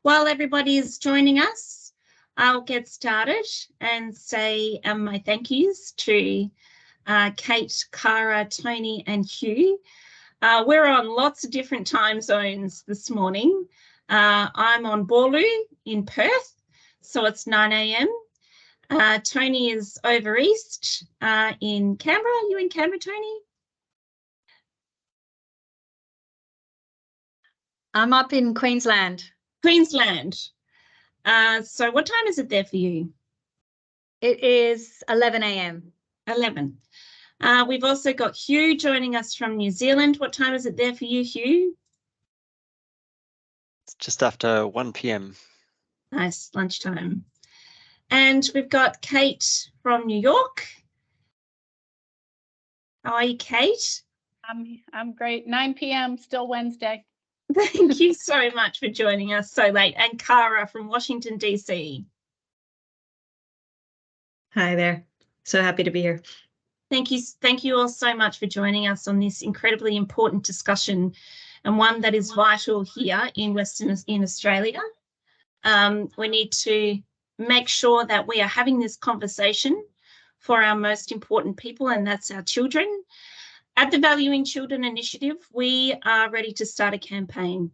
While everybody is joining us, I'll get started and say my thank yous to Kate, Cara, Toni and Hugh. We're on lots of different time zones this morning. I'm on Baldari in Perth, so it's 9 a.m. Toni is over east in Canberra. Are you in Canberra, Toni? I'm up in Queensland. Queensland. So what time is it there for you? It is 11 a.m. 11. We've also got Hugh joining us from New Zealand. What time is it there for you, Hugh? It's just after 1 p.m. Nice, lunchtime. And we've got Kate from New York. How are you, Kate? I'm great. 9 p.m. still Wednesday. Thank you so much for joining us so late. And Cara from Washington, D.C. Hi there. So happy to be here. Thank you all so much for joining us on this incredibly important discussion, and one that is vital here in Australia. We need to make sure that we are having this conversation for our most important people, and that's our children. At the Valuing Children Initiative, we are ready to start a campaign,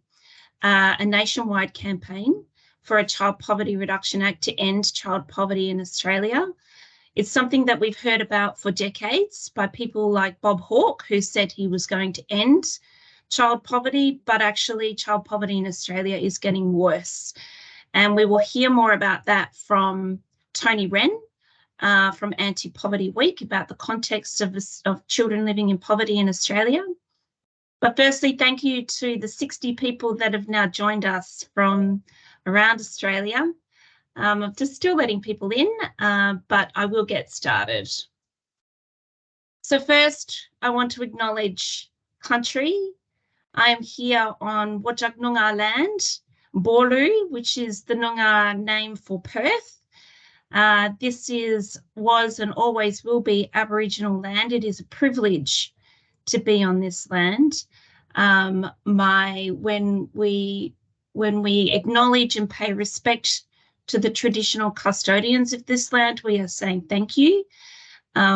a nationwide campaign for a Child Poverty Reduction Act to end child poverty in Australia. It's something that we've heard about for decades by people like Bob Hawke, who said he was going to end child poverty, but actually child poverty in Australia is getting worse. And we will hear more about that from Toni Wren from Anti-Poverty Week about the context of children living in poverty in Australia. But firstly, thank you to the 60 people that have now joined us from around Australia. I'm just still letting people in, but I will get started. So first, I want to acknowledge country. I am here on Whadjuk Noongar land, Baldari, which is the Noongar name for Perth. This was and always will be Aboriginal land. It is a privilege to be on this land. When we acknowledge and pay respect to the traditional custodians of this land, we are saying thank you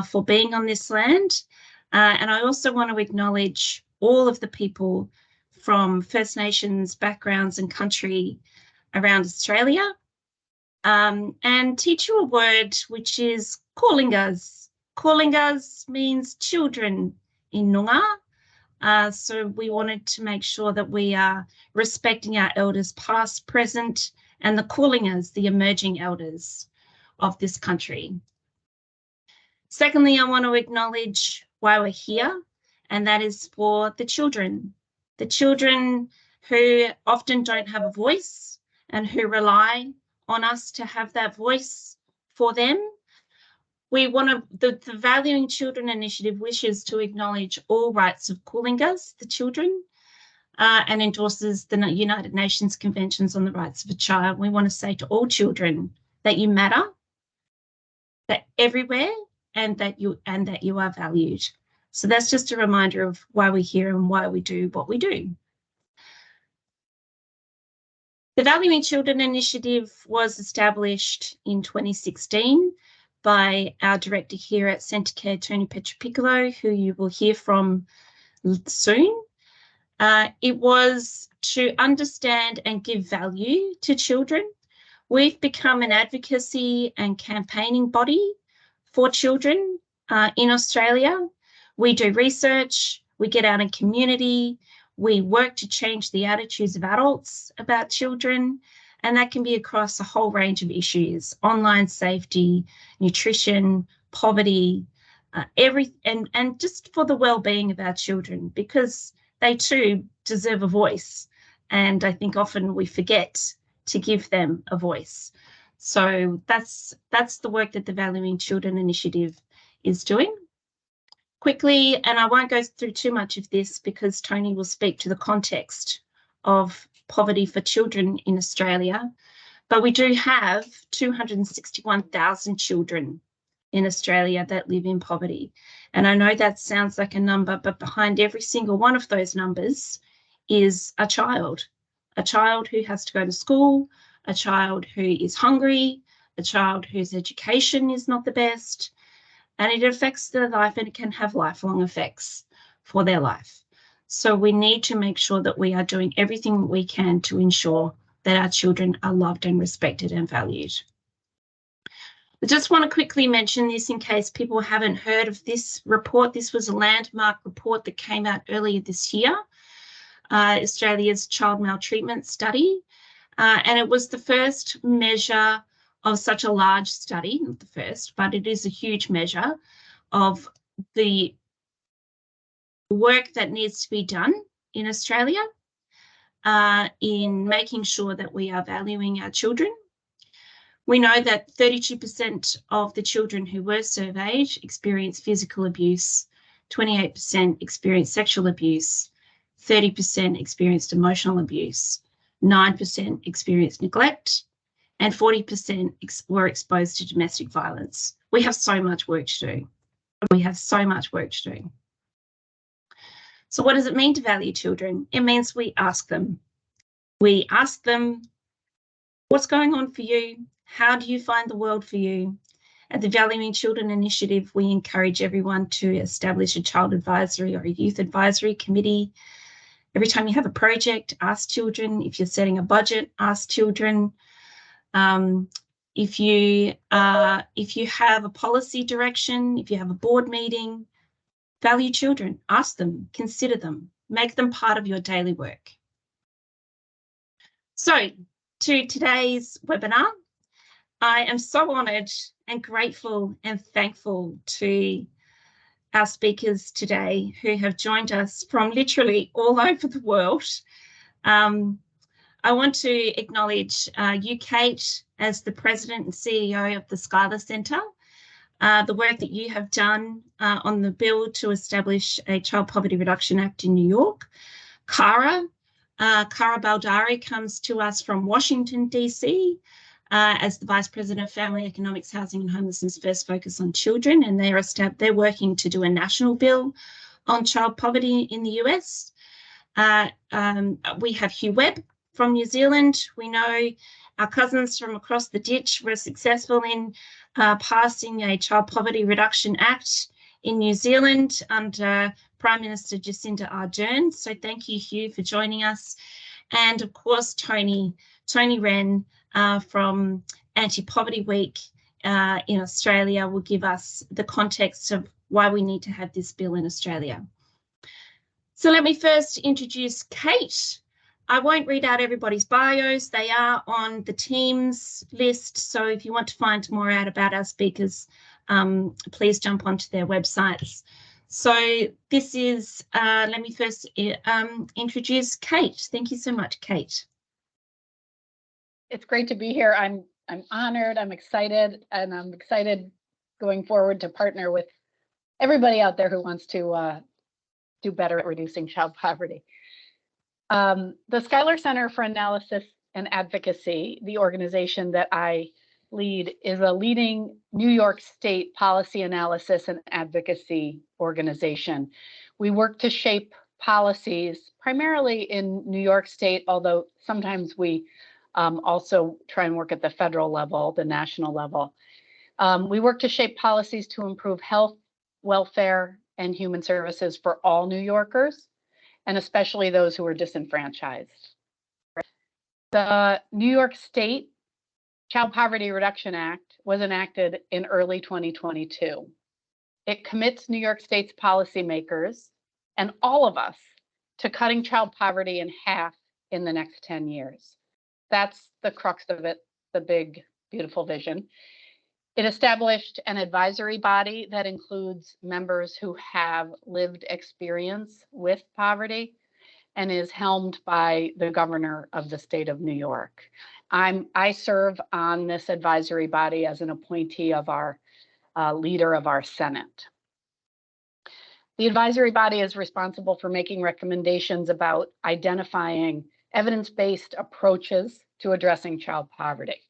for being on this land. And I also want to acknowledge all of the people from First Nations backgrounds and country around Australia, and teach you a word which is Callingas. Callingas means children in Noongar. So we wanted to make sure that we are respecting our elders past, present, and the Callingas, the emerging elders of this country. Secondly, I want to acknowledge why we're here, and that is for the children who often don't have a voice and who rely on us to have that voice for them. The Valuing Children Initiative wishes to acknowledge all rights of Callingas, the children, and endorses the United Nations Conventions on the Rights of a Child. We want to say to all children that you matter, that everywhere, and that you are valued. So that's just a reminder of why we're here and why we do what we do. The Valuing Children Initiative was established in 2016 by our director here at Centrecare, Toni Petropiccolo, who you will hear from soon. It was to understand and give value to children. We've become an advocacy and campaigning body for children in Australia. We do research, we get out in community, we work to change the attitudes of adults about children, and that can be across a whole range of issues: online safety, nutrition, poverty, and just for the well-being of our children, because they too deserve a voice. And I think often we forget to give them a voice. So that's the work that the Valuing Children Initiative is doing. Quickly, and I won't go through too much of this because Toni will speak to the context of poverty for children in Australia, but we do have 261,000 children in Australia that live in poverty. And I know that sounds like a number, but behind every single one of those numbers is a child a child who has to go to school, a child who is hungry, a child whose education is not the best, and it affects their life, and it can have lifelong effects for their life. So we need to make sure that we are doing everything we can to ensure that our children are loved and respected and valued. I just want to quickly mention this in case people haven't heard of this report. This was a landmark report that came out earlier this year, Australia's child maltreatment study. And it was the first measure of such a large study, not the first, but it is a huge measure of the work that needs to be done in Australia in making sure that we are valuing our children. We know that 32% of the children who were surveyed experienced physical abuse, 28% experienced sexual abuse, 30% experienced emotional abuse, 9% experienced neglect, and 40% were exposed to domestic violence. We have so much work to do. We have so much work to do. So what does it mean to value children? It means we ask them. We ask them, what's going on for you? How do you find the world for you? At the Valuing Children Initiative, we encourage everyone to establish a child advisory or a youth advisory committee. Every time you have a project, ask children. If you're setting a budget, ask children. If you have a policy direction, if you have a board meeting, value children, ask them, consider them, make them part of your daily work. So to today's webinar, I am so honoured and grateful and thankful to our speakers today who have joined us from literally all over the world. I want to acknowledge you, Kate, as the President and CEO of the Schuyler Centre, the work that you have done on the bill to establish a Child Poverty Reduction Act in New York. Cara Baldari comes to us from Washington, DC, as the Vice President of Family Economics, Housing and Homelessness, first focus on children, and they're working to do a national bill on child poverty in the US. We have Hugh, Webb from New Zealand. We know our cousins from across the ditch were successful in passing a Child Poverty Reduction Act in New Zealand under Prime Minister Jacinda Ardern. So thank you, Hugh, for joining us. And of course, Toni Wren from Anti-Poverty Week in Australia will give us the context of why we need to have this bill in Australia. So let me first introduce Kate. I won't read out everybody's bios. They are on the Teams list. So if you want to find more out about our speakers, please jump onto their websites. So this is, let me first introduce Kate. Thank you so much, Kate. It's great to be here. I'm honored, I'm excited, and I'm excited going forward to partner with everybody out there who wants to do better at reducing child poverty. The Schuyler Center for Analysis and Advocacy, the organization that I lead, is a leading New York State policy analysis and advocacy organization. We work to shape policies primarily in New York State, although sometimes we also try and work at the federal level, the national level. We work to shape policies to improve health, welfare, and human services for all New Yorkers, and especially those who are disenfranchised. The New York State Child Poverty Reduction Act was enacted in early 2022. It commits New York State's policymakers and all of us to cutting child poverty in half in the next 10 years. That's the crux of it, the big, beautiful vision. It established an advisory body that includes members who have lived experience with poverty and is helmed by the governor of the state of New York. I serve on this advisory body as an appointee of our leader of our Senate. The advisory body is responsible for making recommendations about identifying evidence-based approaches to addressing child poverty.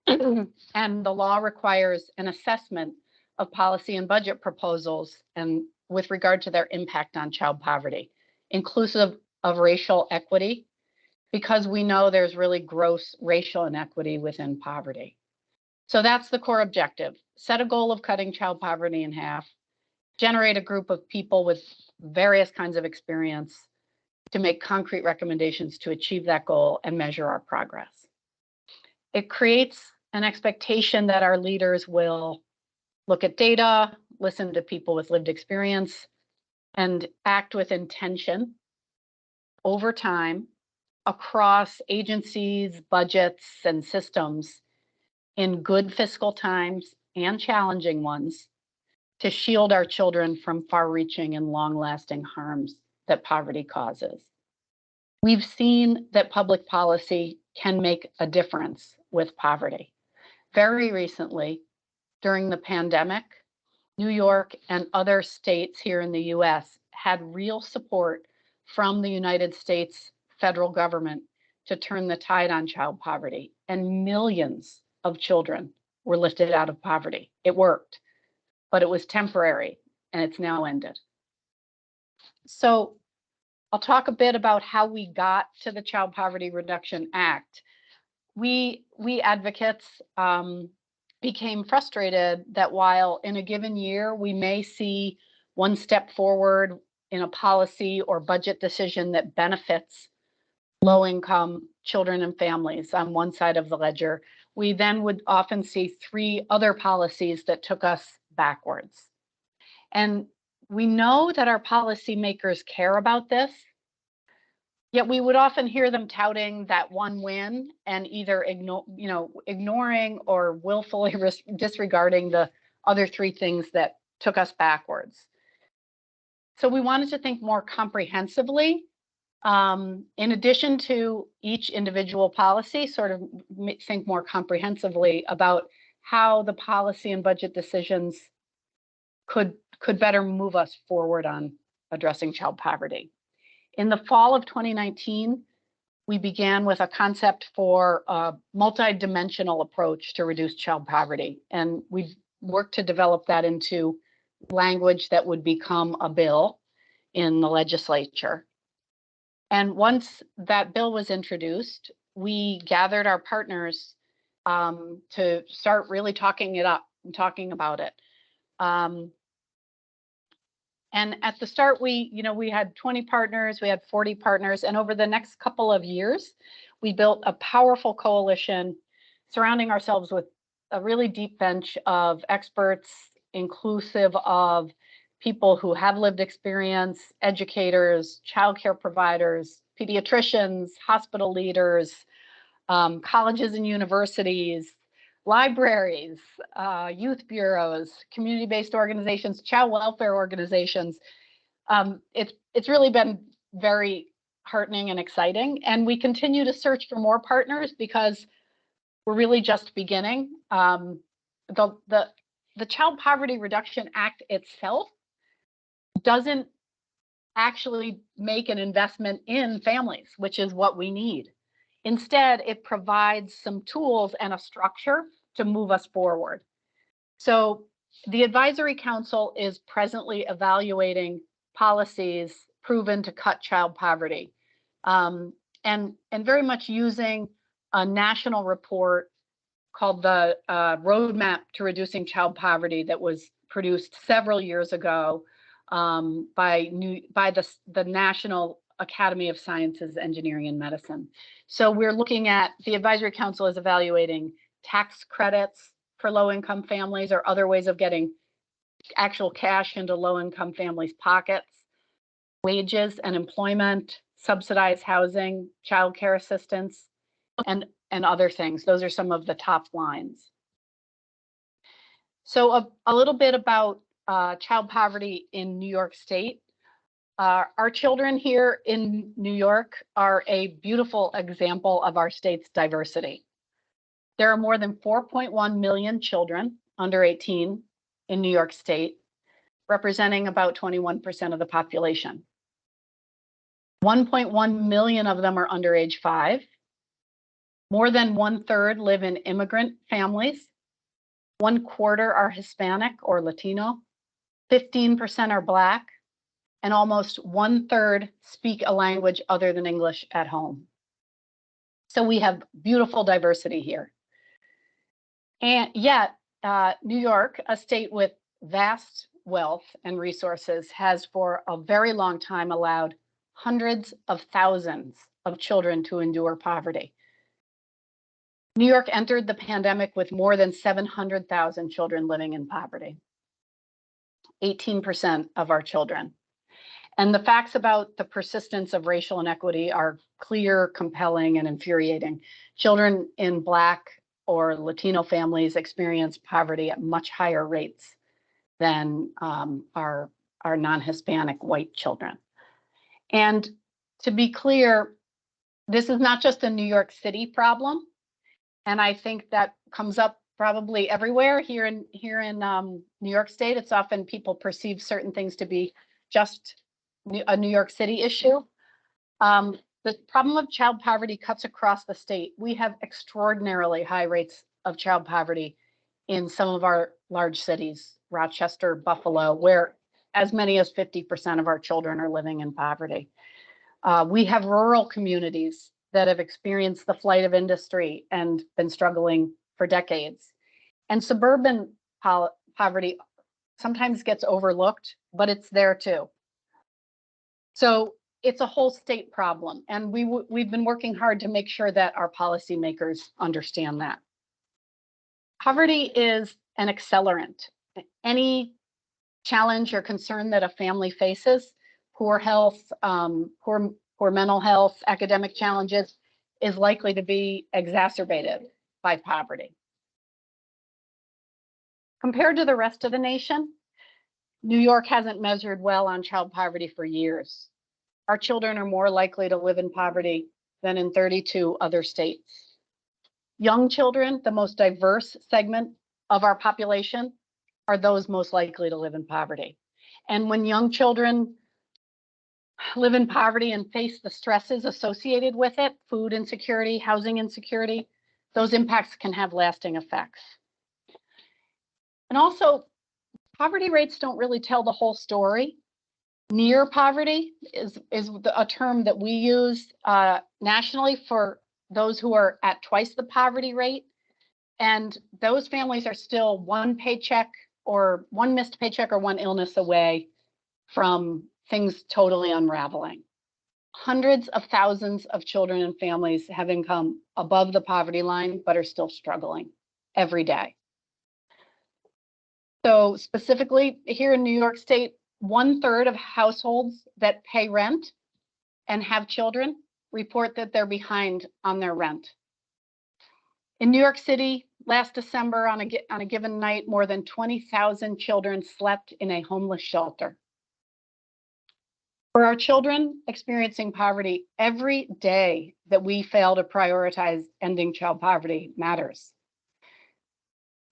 And the law requires an assessment of policy and budget proposals and with regard to their impact on child poverty, inclusive of racial equity, because we know there's really gross racial inequity within poverty. So that's the core objective. Set a goal of cutting child poverty in half, generate a group of people with various kinds of experience to make concrete recommendations to achieve that goal and measure our progress. It creates an expectation that our leaders will look at data, listen to people with lived experience, and act with intention over time across agencies, budgets, and systems in good fiscal times and challenging ones to shield our children from far-reaching and long-lasting harms that poverty causes. We've seen that public policy can make a difference with poverty. Very recently, during the pandemic, New York and other states here in the US had real support from the United States federal government to turn the tide on child poverty, and millions of children were lifted out of poverty. It worked, but it was temporary, and it's now ended. So I'll talk a bit about how we got to the Child Poverty Reduction Act. We advocates became frustrated that while in a given year we may see one step forward in a policy or budget decision that benefits low-income children and families on one side of the ledger, we then would often see 3 other policies that took us backwards. And we know that our policymakers care about this, yet we would often hear them touting that one win and either ignoring or willfully disregarding the other 3 things that took us backwards. So we wanted to think more comprehensively, in addition to each individual policy, sort of think more comprehensively about how the policy and budget decisions could better move us forward on addressing child poverty. In the fall of 2019, we began with a concept for a multi-dimensional approach to reduce child poverty. And we worked to develop that into language that would become a bill in the legislature. And once that bill was introduced, we gathered our partners to start really talking it up and talking about it. And at the start, we had 20 partners, we had 40 partners, and over the next couple of years, we built a powerful coalition surrounding ourselves with a really deep bench of experts, inclusive of people who have lived experience, educators, childcare providers, pediatricians, hospital leaders, colleges and universities, libraries, youth bureaus, community-based organizations, child welfare organizations. It's really been very heartening and exciting. And we continue to search for more partners because we're really just beginning. The Child Poverty Reduction Act itself doesn't actually make an investment in families, which is what we need. Instead, it provides some tools and a structure to move us forward. So the Advisory Council is presently evaluating policies proven to cut child poverty, and very much using a national report called the Roadmap to Reducing Child Poverty that was produced several years ago by the National Academy of Sciences, Engineering, and Medicine. So we're looking at, the Advisory Council is evaluating tax credits for low-income families or other ways of getting actual cash into low-income families' pockets, wages and employment, subsidized housing, childcare assistance, and other things. Those are some of the top lines. So a little bit about child poverty in New York State. Our children here in New York are a beautiful example of our state's diversity. There are more than 4.1 million children under 18 in New York State, representing about 21% of the population. 1.1 million of them are under age 5. More than 1/3 live in immigrant families. 1/4 are Hispanic or Latino. 15% are Black, and almost 1/3 speak a language other than English at home. So we have beautiful diversity here. And yet, New York, a state with vast wealth and resources, has for a very long time allowed hundreds of thousands of children to endure poverty. New York entered the pandemic with more than 700,000 children living in poverty, 18% of our children. And the facts about the persistence of racial inequity are clear, compelling, and infuriating. Children in Black or Latino families experience poverty at much higher rates than our non-Hispanic white children. And to be clear, this is not just a New York City problem. And I think that comes up probably everywhere here in New York State. It's often people perceive certain things to be just a New York City issue. The problem of child poverty cuts across the state. We have extraordinarily high rates of child poverty in some of our large cities, Rochester, Buffalo, where as many as 50% of our children are living in poverty. We have rural communities that have experienced the flight of industry and been struggling for decades. And suburban poverty sometimes gets overlooked, but it's there too. So it's a whole state problem. And we've been working hard to make sure that our policymakers understand that. Poverty is an accelerant. Any challenge or concern that a family faces, poor health, poor mental health, academic challenges, is likely to be exacerbated by poverty. Compared to the rest of the nation, New York hasn't measured well on child poverty for years. Our children are more likely to live in poverty than in 32 other states. Young children, the most diverse segment of our population, are those most likely to live in poverty. And when young children live in poverty and face the stresses associated with it, food insecurity, housing insecurity, those impacts can have lasting effects. And also, poverty rates don't really tell the whole story. Near poverty is a term that we use nationally for those who are at twice the poverty rate. And those families are still one paycheck or one missed paycheck or one illness away from things totally unraveling. Hundreds of thousands of children and families have income above the poverty line, but are still struggling every day. So specifically here in New York State, 1/3 of households that pay rent and have children report that they're behind on their rent. In New York City, last December on a given night, more than 20,000 children slept in a homeless shelter. For our children experiencing poverty, every day that we fail to prioritize ending child poverty matters.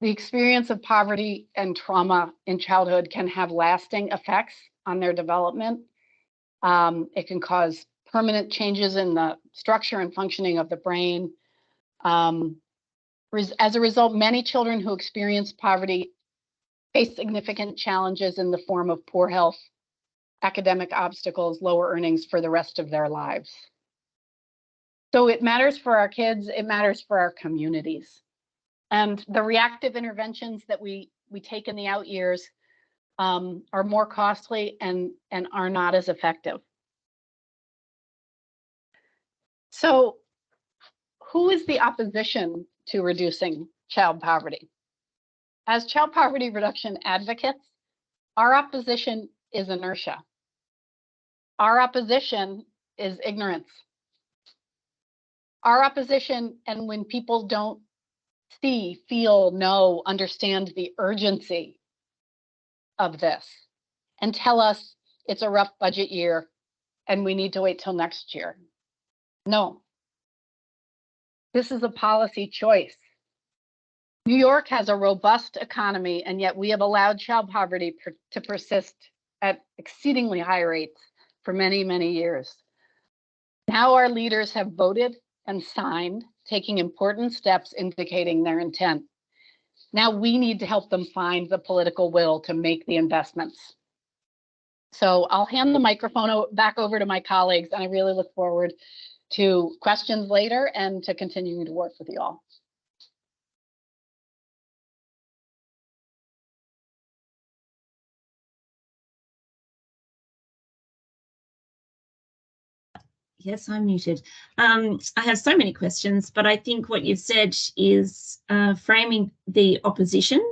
The experience of poverty and trauma in childhood can have lasting effects on their development. It can cause permanent changes in the structure and functioning of the brain. As a result, many children who experience poverty face significant challenges in the form of poor health, academic obstacles, lower earnings for the rest of their lives. So it matters for our kids, it matters for our communities. And the reactive interventions that we take in the out years are more costly and are not as effective. So who is the opposition to reducing child poverty? As child poverty reduction advocates, our opposition is inertia. Our opposition is ignorance. Our opposition, and when people don't see, feel, know, understand the urgency of this and tell us it's a rough budget year and we need to wait till next year. No. This is a policy choice. New York has a robust economy, and yet we have allowed child poverty to persist at exceedingly high rates for many, many years. Now our leaders have voted and signed, taking important steps indicating their intent. Now we need to help them find the political will to make the investments. So I'll hand the microphone back over to my colleagues, and I really look forward to questions later and to continuing to work with you all. Yes, I'm muted. I have so many questions, but I think what you've said is framing the opposition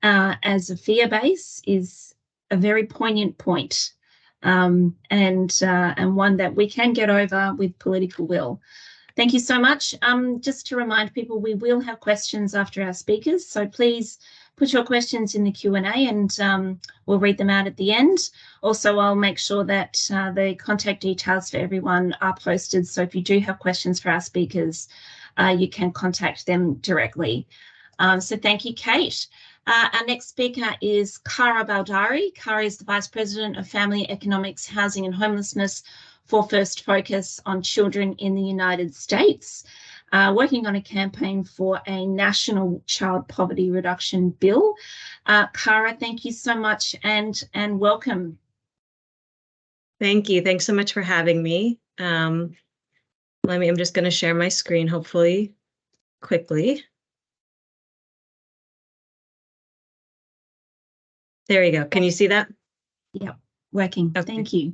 as a fear base is a very poignant point, and one that we can get over with political will. Thank you so much. Just to remind people, we will have questions after our speakers, so please put your questions in the Q&A and we'll read them out at the end. Also, I'll make sure that the contact details for everyone are posted, so if you do have questions for our speakers, you can contact them directly. So thank you, Kate. Our next speaker is Cara Baldari. Cara is the Vice President of Family Economics, Housing and Homelessness for First Focus on Children in the United States, working on a campaign for a national child poverty reduction bill. Cara, thank you so much and welcome. Thank you. Thanks so much for having me. I'm just going to share my screen, hopefully, quickly. There you go. Can you see that? Yep, working. Okay. Thank you.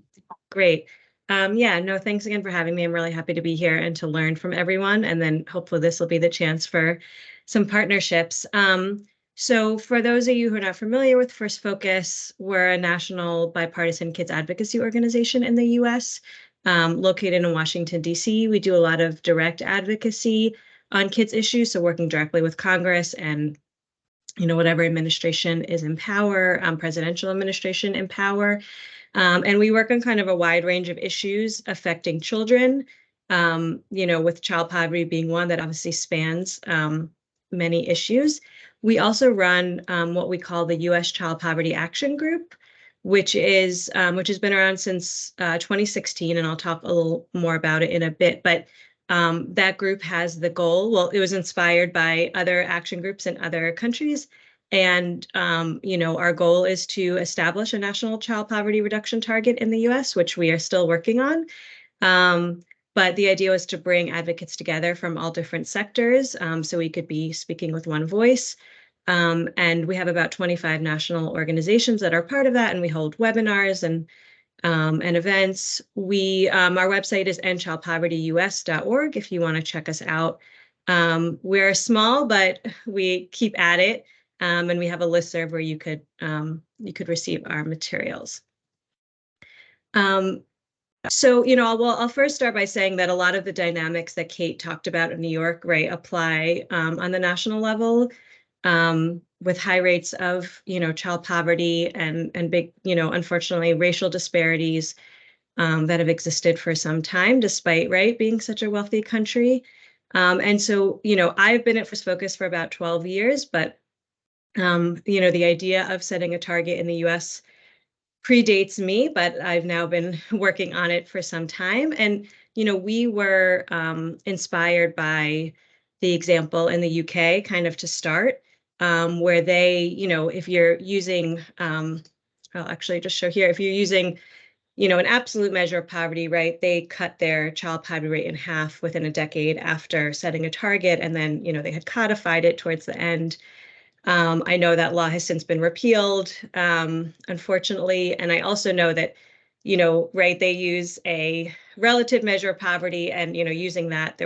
Great. Yeah, no, thanks again for having me. I'm really happy to be here and to learn from everyone. And then hopefully this will be the chance for some partnerships. So for those of you who are not familiar with First Focus, we're a national bipartisan kids advocacy organization in the U.S., located in Washington, D.C. We do a lot of direct advocacy on kids issues, so working directly with Congress and whatever administration is in power, presidential administration in power. And we work on kind of a wide range of issues affecting children, with child poverty being one that obviously spans many issues. We also run what we call the U.S. Child Poverty Action Group, which has been around since 2016, and I'll talk a little more about it in a bit. But that group has the goal, well, it was inspired by other action groups in other countries. And, our goal is to establish a national child poverty reduction target in the U.S., which we are still working on. But the idea was to bring advocates together from all different sectors, so we could be speaking with one voice. And we have about 25 national organizations that are part of that, and we hold webinars and events. Our website is endchildpovertyus.org if you want to check us out. We're small, but we keep at it. And we have a listserv where you could receive our materials. So, I'll first start by saying that a lot of the dynamics that Kate talked about in New York, right, apply on the national level, with high rates of, child poverty and big, unfortunately, racial disparities that have existed for some time, despite, right, being such a wealthy country. And so, I've been at First Focus for about 12 years, but the idea of setting a target in the U.S. predates me, but I've now been working on it for some time. And, we were inspired by the example in the UK kind of to start, where they, if you're using, I'll actually just show here, if you're using, an absolute measure of poverty, right, they cut their child poverty rate in half within a decade after setting a target. And then, they had codified it towards the end. I know that law has since been repealed, unfortunately. And I also know that, right, they use a relative measure of poverty and, using that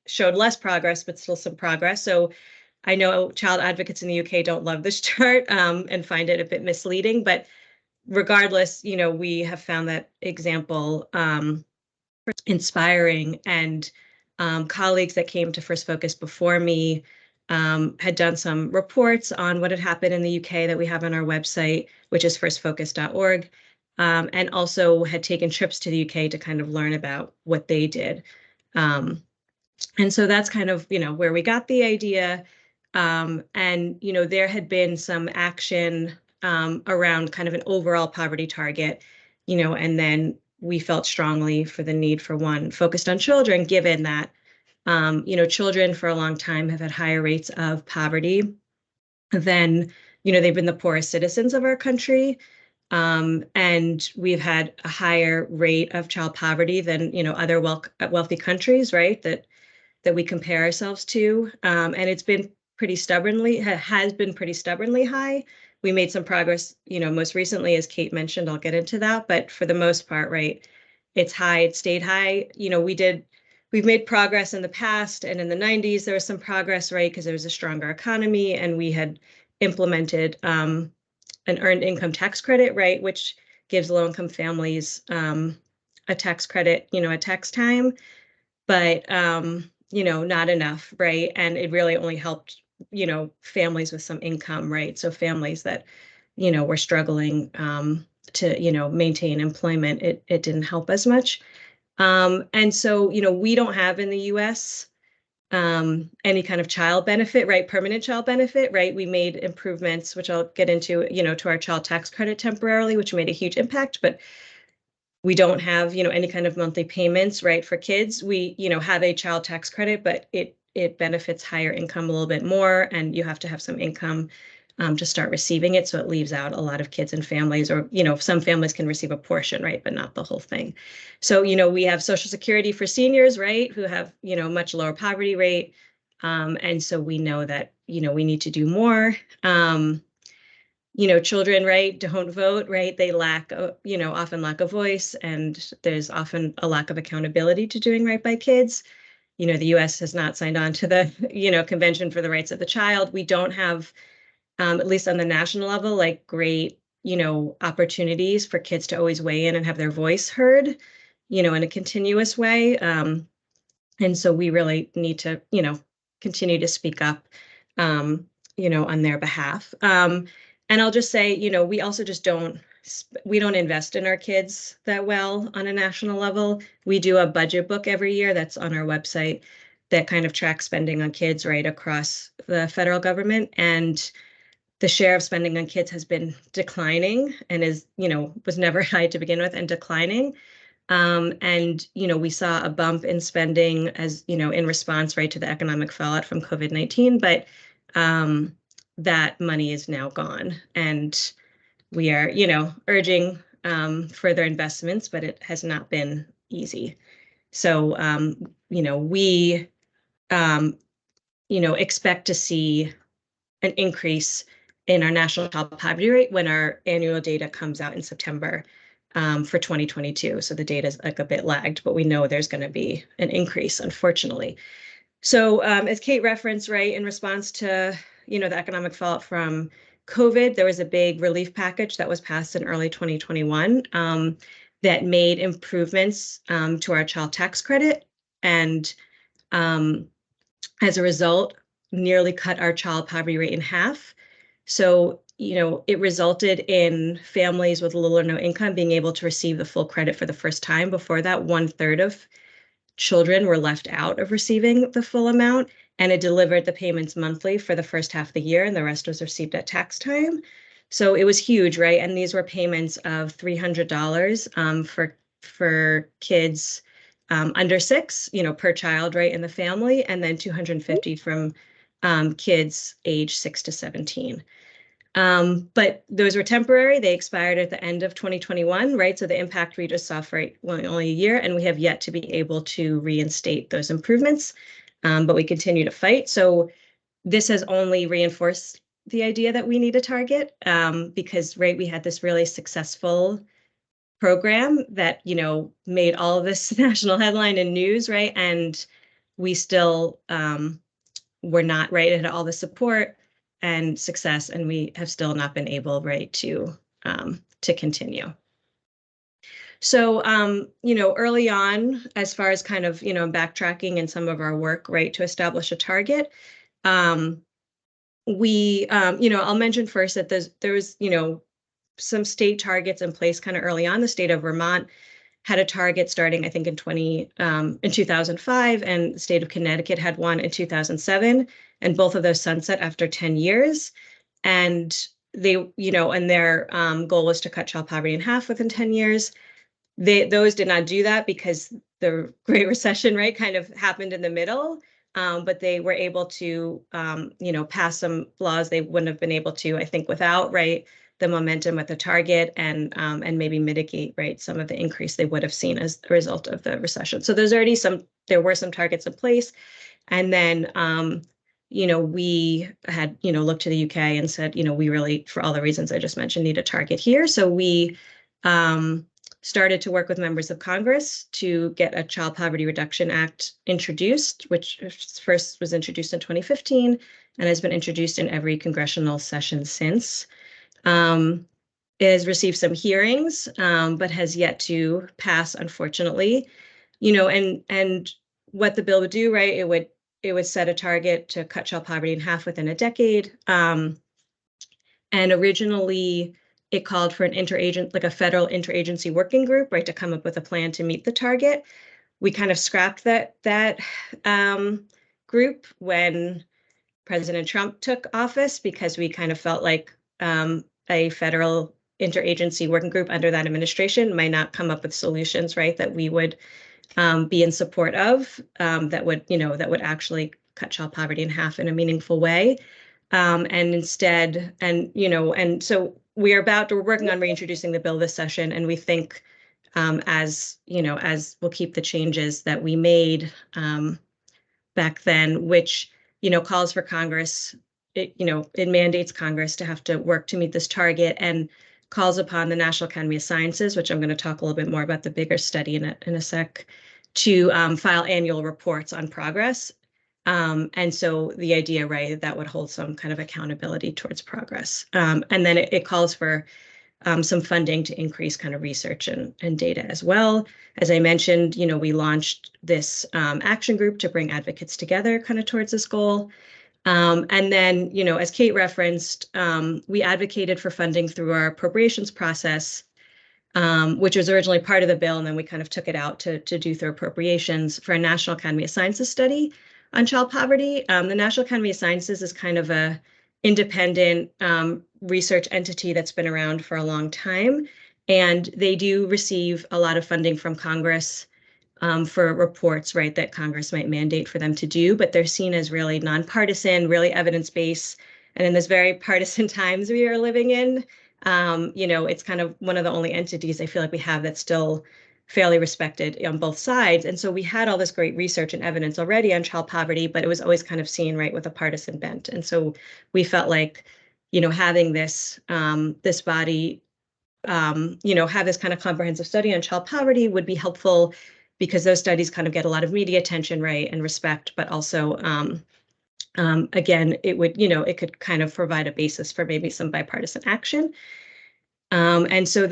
showed less progress, but still some progress. So I know child advocates in the UK don't love this chart and find it a bit misleading. But regardless, we have found that example inspiring, and colleagues that came to First Focus before me had done some reports on what had happened in the UK that we have on our website, which is firstfocus.org, and also had taken trips to the UK to kind of learn about what they did. And so that's kind of, where we got the idea. And, there had been some action around kind of an overall poverty target, and then we felt strongly for the need for one focused on children, given that children for a long time have had higher rates of poverty than, they've been the poorest citizens of our country. And we've had a higher rate of child poverty than, other wealthy countries, right, that we compare ourselves to. And it's been has been pretty stubbornly high. We made some progress, most recently, as Kate mentioned. I'll get into that. But for the most part, right, it's high. It stayed high. We've made progress in the past, and in the 90s, there was some progress, right, because there was a stronger economy, and we had implemented an earned income tax credit, right, which gives low-income families a tax credit, at tax time, but not enough, right? And it really only helped, families with some income, right? So families that, were struggling to, maintain employment, it didn't help as much. And so, we don't have in the U.S. Any kind of child benefit, right? Permanent child benefit, right? We made improvements, which I'll get into, to our child tax credit temporarily, which made a huge impact, but we don't have, any kind of monthly payments, right? For kids, we, have a child tax credit, but it benefits higher income a little bit more, and you have to have some income to start receiving it. So it leaves out a lot of kids and families, or, some families can receive a portion, right, but not the whole thing. So, we have Social Security for seniors, right, who have, much lower poverty rate. And so we know that, we need to do more. Children, right, don't vote, right? They often lack a voice, and there's often a lack of accountability to doing right by kids. The U.S. has not signed on to the, Convention for the Rights of the Child. We don't have, at least on the national level, like great, opportunities for kids to always weigh in and have their voice heard, in a continuous way. And so we really need to, continue to speak up, on their behalf. And I'll just say, we also just we don't invest in our kids that well on a national level. We do a budget book every year that's on our website that kind of tracks spending on kids right across the federal government. And the share of spending on kids has been declining, and was never high to begin with, and declining. And, we saw a bump in spending as, in response, right, to the economic fallout from COVID-19, but that money is now gone, and we are, urging further investments, but it has not been easy. So, we, expect to see an increase in our national child poverty rate when our annual data comes out in September for 2022. So the data is like a bit lagged, but we know there's going to be an increase, unfortunately. So as Kate referenced, right, in response to, the economic fallout from COVID, there was a big relief package that was passed in early 2021 that made improvements to our child tax credit. And as a result, nearly cut our child poverty rate in half. So, it resulted in families with little or no income being able to receive the full credit for the first time. Before that, 1/3 of children were left out of receiving the full amount, and it delivered the payments monthly for the first half of the year, and the rest was received at tax time. So it was huge, right? And these were payments of $300 for kids under 6, per child, right, in the family, and then $250 from kids age 6 to 17. But those were temporary. They expired at the end of 2021, right? So the impact we just saw for only a year, and we have yet to be able to reinstate those improvements, but we continue to fight. So this has only reinforced the idea that we need a target because, right, we had this really successful program that, made all of this national headline and news, right? And we still were not, right, it had all the support and success, and we have still not been able, right, to continue. So, early on, as far as kind of, backtracking in some of our work, right, to establish a target, we, I'll mention first that there was, some state targets in place kind of early on. The state of Vermont had a target starting, I think, in 2005, and the state of Connecticut had one in 2007, and both of those sunset after 10 years. And they, and their goal was to cut child poverty in half within 10 years. Those did not do that because the Great Recession, right, kind of happened in the middle. But they were able to, pass some laws they wouldn't have been able to, I think, without, right, the momentum at the target and maybe mitigate, right, some of the increase they would have seen as a result of the recession. So there were some targets in place. And then, we had, looked to the UK and said, we really, for all the reasons I just mentioned, need a target here. So we started to work with members of Congress to get a Child Poverty Reduction Act introduced, which first was introduced in 2015 and has been introduced in every congressional session since. It has received some hearings, but has yet to pass, unfortunately. And what the bill would do, right? It would set a target to cut child poverty in half within a decade. And originally, it called for a federal interagency working group, right, to come up with a plan to meet the target. We kind of scrapped that group when President Trump took office because we kind of felt like a federal interagency working group under that administration might not come up with solutions, right, that we would be in support of, that would actually cut child poverty in half in a meaningful way. And so we're working on reintroducing the bill this session, and we think as we'll keep the changes that we made back then, which calls for Congress, it mandates Congress to have to work to meet this target and calls upon the National Academy of Sciences, which I'm going to talk a little bit more about the bigger study in a sec, to file annual reports on progress. And so the idea, right, that would hold some kind of accountability towards progress. And then it calls for some funding to increase kind of research and data as well. As I mentioned, we launched this action group to bring advocates together kind of towards this goal. And then, as Kate referenced, we advocated for funding through our appropriations process, which was originally part of the bill, and then we kind of took it out to do through appropriations for a National Academy of Sciences study on child poverty. The National Academy of Sciences is kind of a independent research entity that's been around for a long time, and they do receive a lot of funding from Congress for reports, right, that Congress might mandate for them to do, but they're seen as really nonpartisan, really evidence-based. And in this very partisan times we are living in, it's kind of one of the only entities I feel like we have that's still fairly respected on both sides. And so we had all this great research and evidence already on child poverty, but it was always kind of seen, right, with a partisan bent. And so we felt like, having this body, have this kind of comprehensive study on child poverty would be helpful, because those studies kind of get a lot of media attention, right, and respect, but also, again, it could kind of provide a basis for maybe some bipartisan action. And so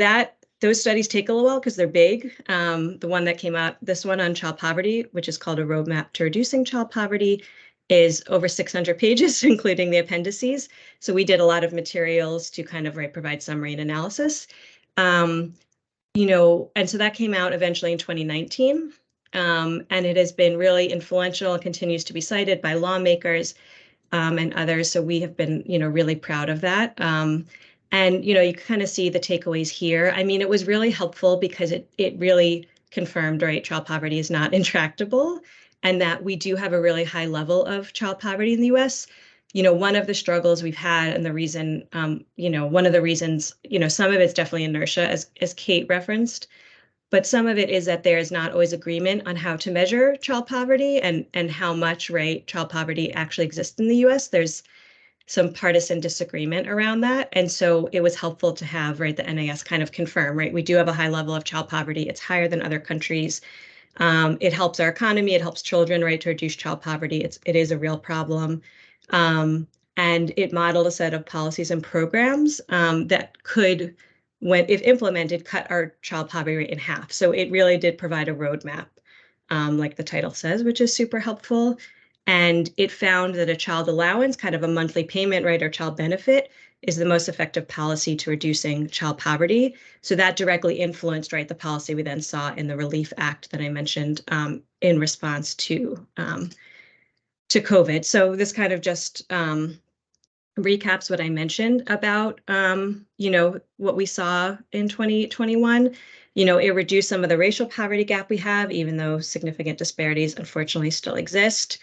those studies take a little while because they're big. The one that came out, this one on child poverty, which is called A Roadmap to Reducing Child Poverty, is over 600 pages, including the appendices. So we did a lot of materials to kind of provide summary and analysis. And so that came out eventually in 2019. And it has been really influential and continues to be cited by lawmakers and others. So we have been, really proud of that. And, you kind of see the takeaways here. I mean, it was really helpful because it really confirmed, right, child poverty is not intractable, and that we do have a really high level of child poverty in the U.S. One of the struggles we've had, and the reason, one of the reasons, some of it's definitely inertia, as Kate referenced, but some of it is that there is not always agreement on how to measure child poverty and how much, right, child poverty actually exists in the U.S. There's some partisan disagreement around that. And so it was helpful to have, right, the NAS kind of confirm, right, we do have a high level of child poverty. It's higher than other countries. It helps our economy. It helps children, right, to reduce child poverty. It is a real problem. And it modeled a set of policies and programs that could, if implemented, cut our child poverty rate in half. So it really did provide a roadmap, like the title says, which is super helpful. And it found that a child allowance, kind of a monthly payment, right, or child benefit, is the most effective policy to reducing child poverty. So that directly influenced, right, the policy we then saw in the Relief Act that I mentioned in response to COVID. So this kind of just recaps what I mentioned about, what we saw in 2021. It reduced some of the racial poverty gap we have, even though significant disparities unfortunately still exist.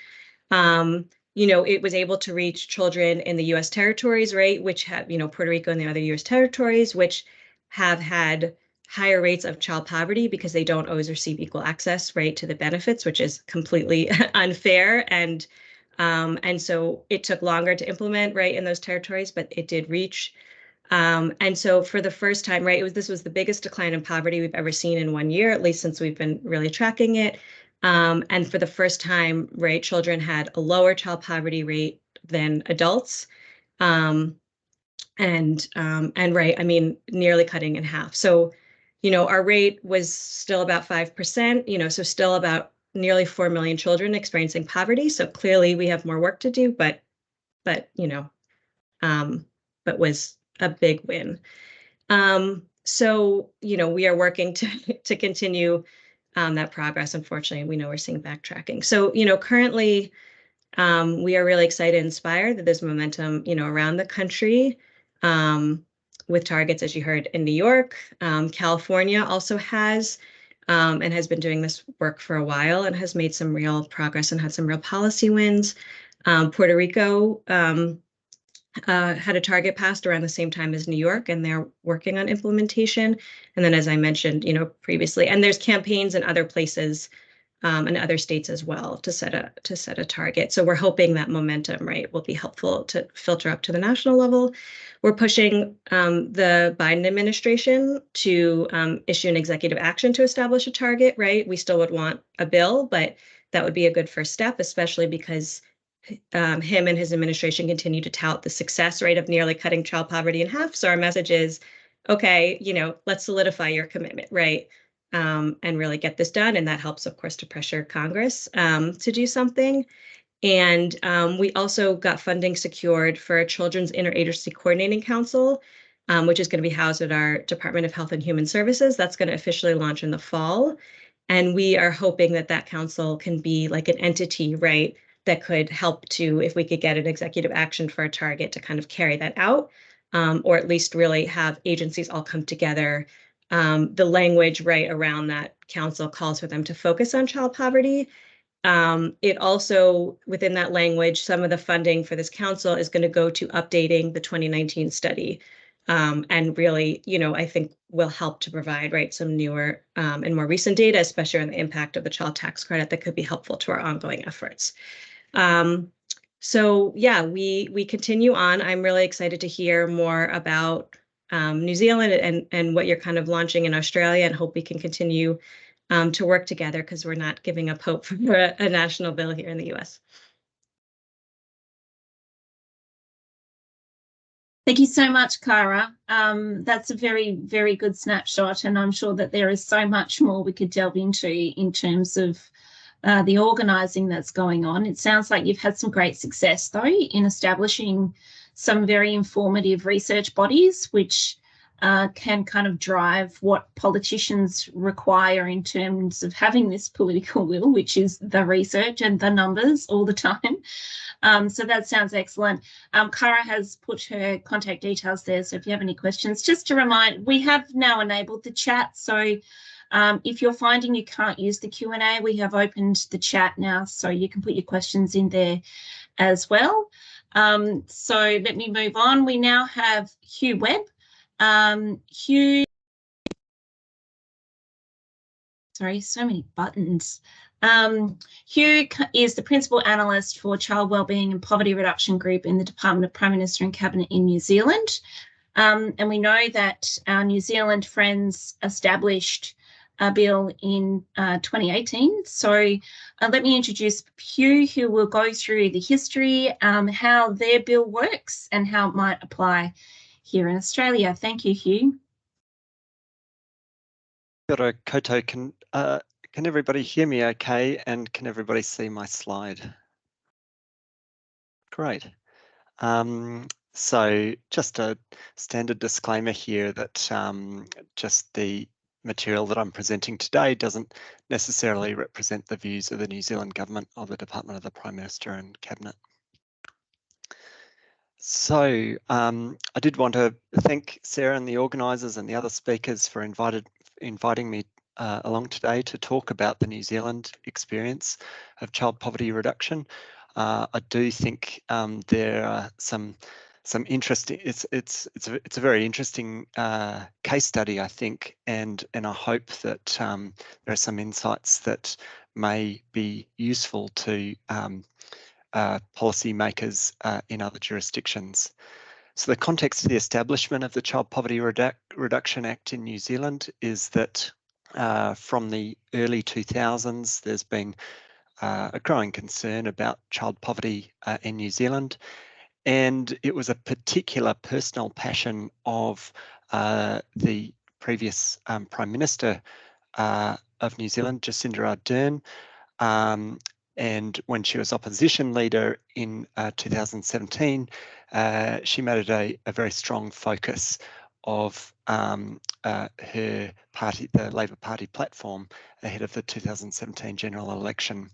it was able to reach children in the U.S. territories, right, which have, Puerto Rico and the other U.S. territories, which have had higher rates of child poverty because they don't always receive equal access, right, to the benefits, which is completely unfair. And so it took longer to implement, right, in those territories, but it did reach. And so for the first time, right, this was the biggest decline in poverty we've ever seen in 1 year, at least since we've been really tracking it. And for the first time, right, children had a lower child poverty rate than adults. And right, I mean, nearly cutting in half. So, our rate was still about 5%, so still about nearly 4 million children experiencing poverty. So clearly we have more work to do, but was a big win. So, we are working to continue that progress. Unfortunately, we know we're seeing backtracking. So, currently, we are really excited and inspired that there's momentum, around the country with targets, as you heard, in New York. California also has and has been doing this work for a while and has made some real progress and had some real policy wins. Puerto Rico had a target passed around the same time as New York, and they're working on implementation. And then, as I mentioned, previously, and there's campaigns in other places and other states as well to set a target. So we're hoping that momentum, right, will be helpful to filter up to the national level. We're pushing the Biden administration to issue an executive action to establish a target, right? We still would want a bill, but that would be a good first step, especially because him and his administration continue to tout the success rate of nearly cutting child poverty in half. So our message is, okay, let's solidify your commitment, right? And really get this done. And that helps, of course, to pressure Congress to do something. And we also got funding secured for a Children's Interagency Coordinating Council, which is going to be housed at our Department of Health and Human Services. That's going to officially launch in the fall. And we are hoping that that council can be like an entity, right, that could help to, if we could get an executive action for a target, to kind of carry that out, or at least really have agencies all come together. The language right around that council calls for them to focus on child poverty. It also, within that language, some of the funding for this council is going to go to updating the 2019 study, and really, I think will help to provide, right, some newer and more recent data, especially on the impact of the child tax credit, that could be helpful to our ongoing efforts. So yeah, we continue on. I'm really excited to hear more about New Zealand and what you're kind of launching in Australia, and hope we can continue to work together, because we're not giving up hope for a national bill here in the U.S. Thank you so much, Cara. That's a very, very good snapshot, and I'm sure that there is so much more we could delve into in terms of the organising that's going on. It sounds like you've had some great success, though, in establishing some very informative research bodies, which can kind of drive what politicians require in terms of having this political will, which is the research and the numbers all the time. So that sounds excellent. Cara has put her contact details there, so if you have any questions, just to remind, we have now enabled the chat. So if you're finding you can't use the Q&A, we have opened the chat now, so you can put your questions in there as well. So let me move on. We now have Hugh Webb. Hugh, sorry, so many buttons. Hugh is the Principal Analyst for Child Wellbeing and Poverty Reduction Group in the Department of Prime Minister and Cabinet in New Zealand. And we know that our New Zealand friends established a bill in 2018. So let me introduce Hugh, who will go through the history, how their bill works and how it might apply here in Australia. Thank you, Hugh. Kia ora koutou. Can everybody hear me okay, and can everybody see my slide? Great. So just a standard disclaimer here that just the material that I'm presenting today doesn't necessarily represent the views of the New Zealand Government or the Department of the Prime Minister and Cabinet. So I did want to thank Sarah and the organisers and the other speakers for inviting me along today to talk about the New Zealand experience of child poverty reduction. I do think there are some interesting. It's a very interesting case study, I think, and I hope that there are some insights that may be useful to policymakers in other jurisdictions. So the context of the establishment of the Child Poverty Reduction Act in New Zealand is that from the early 2000s, there's been a growing concern about child poverty in New Zealand. And it was a particular personal passion of the previous Prime Minister of New Zealand, Jacinda Ardern. And when she was opposition leader in 2017, she made it a very strong focus of her party, the Labor Party platform, ahead of the 2017 general election.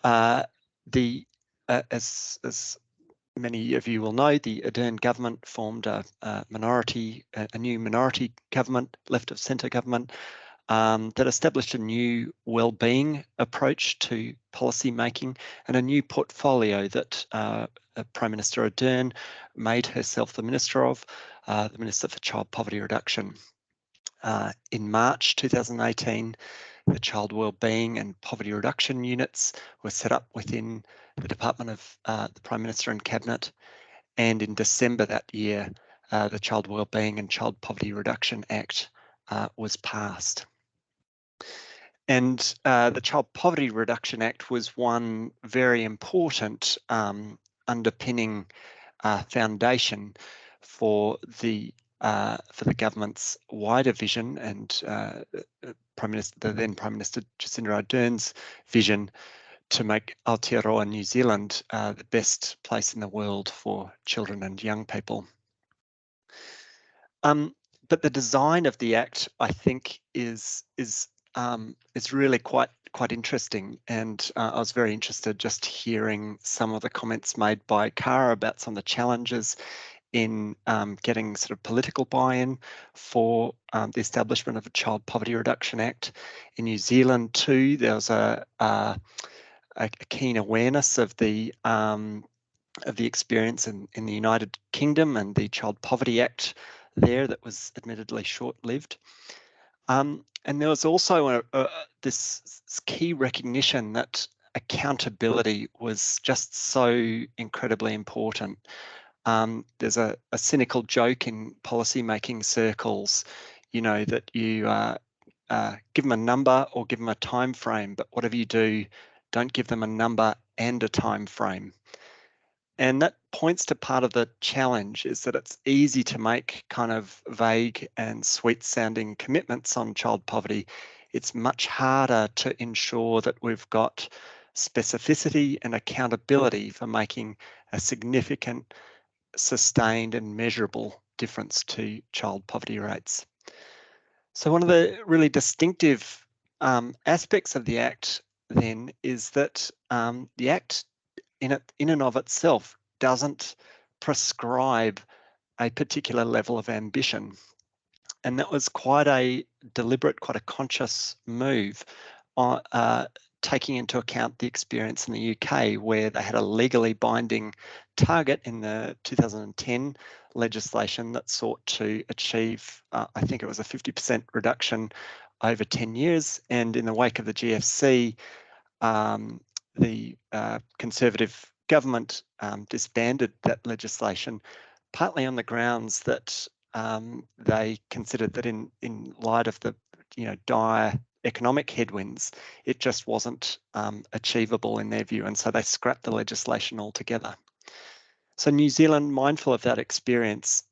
As many of you will know, the Ardern government formed a new minority government, left of centre government, that established a new wellbeing approach to policy making and a new portfolio that Prime Minister Ardern made herself the Minister of, the Minister for Child Poverty Reduction. In March 2018, the Child Wellbeing and Poverty Reduction units were set up within the Department of the Prime Minister and Cabinet. And in December that year, the Child Wellbeing and Child Poverty Reduction Act was passed. And the Child Poverty Reduction Act was one very important underpinning foundation for the government's wider vision and the then Prime Minister Jacinda Ardern's vision to make Aotearoa New Zealand the best place in the world for children and young people. But the design of the Act, I think, is really quite interesting, and I was very interested just hearing some of the comments made by Cara about some of the challenges in getting sort of political buy-in for the establishment of a Child Poverty Reduction Act. In New Zealand too, there was a keen awareness of the experience in the United Kingdom and the Child Poverty Act there that was admittedly short-lived. And there was also this key recognition that accountability was just so incredibly important. There's a cynical joke in policy-making circles, that you give them a number or give them a time frame, but whatever you do, don't give them a number and a time frame. And that points to part of the challenge, is that it's easy to make kind of vague and sweet sounding commitments on child poverty. It's much harder to ensure that we've got specificity and accountability for making a significant, sustained and measurable difference to child poverty rates. So one of the really distinctive aspects of the Act then is that the Act in and of itself doesn't prescribe a particular level of ambition. And that was quite a deliberate, quite a conscious move, taking into account the experience in the UK, where they had a legally binding target in the 2010 legislation that sought to achieve, I think it was a 50% reduction over 10 years. And in the wake of the GFC, the Conservative government disbanded that legislation, partly on the grounds that they considered that in light of the dire economic headwinds, it just wasn't achievable in their view, and so they scrapped the legislation altogether. So New Zealand, mindful of that experience,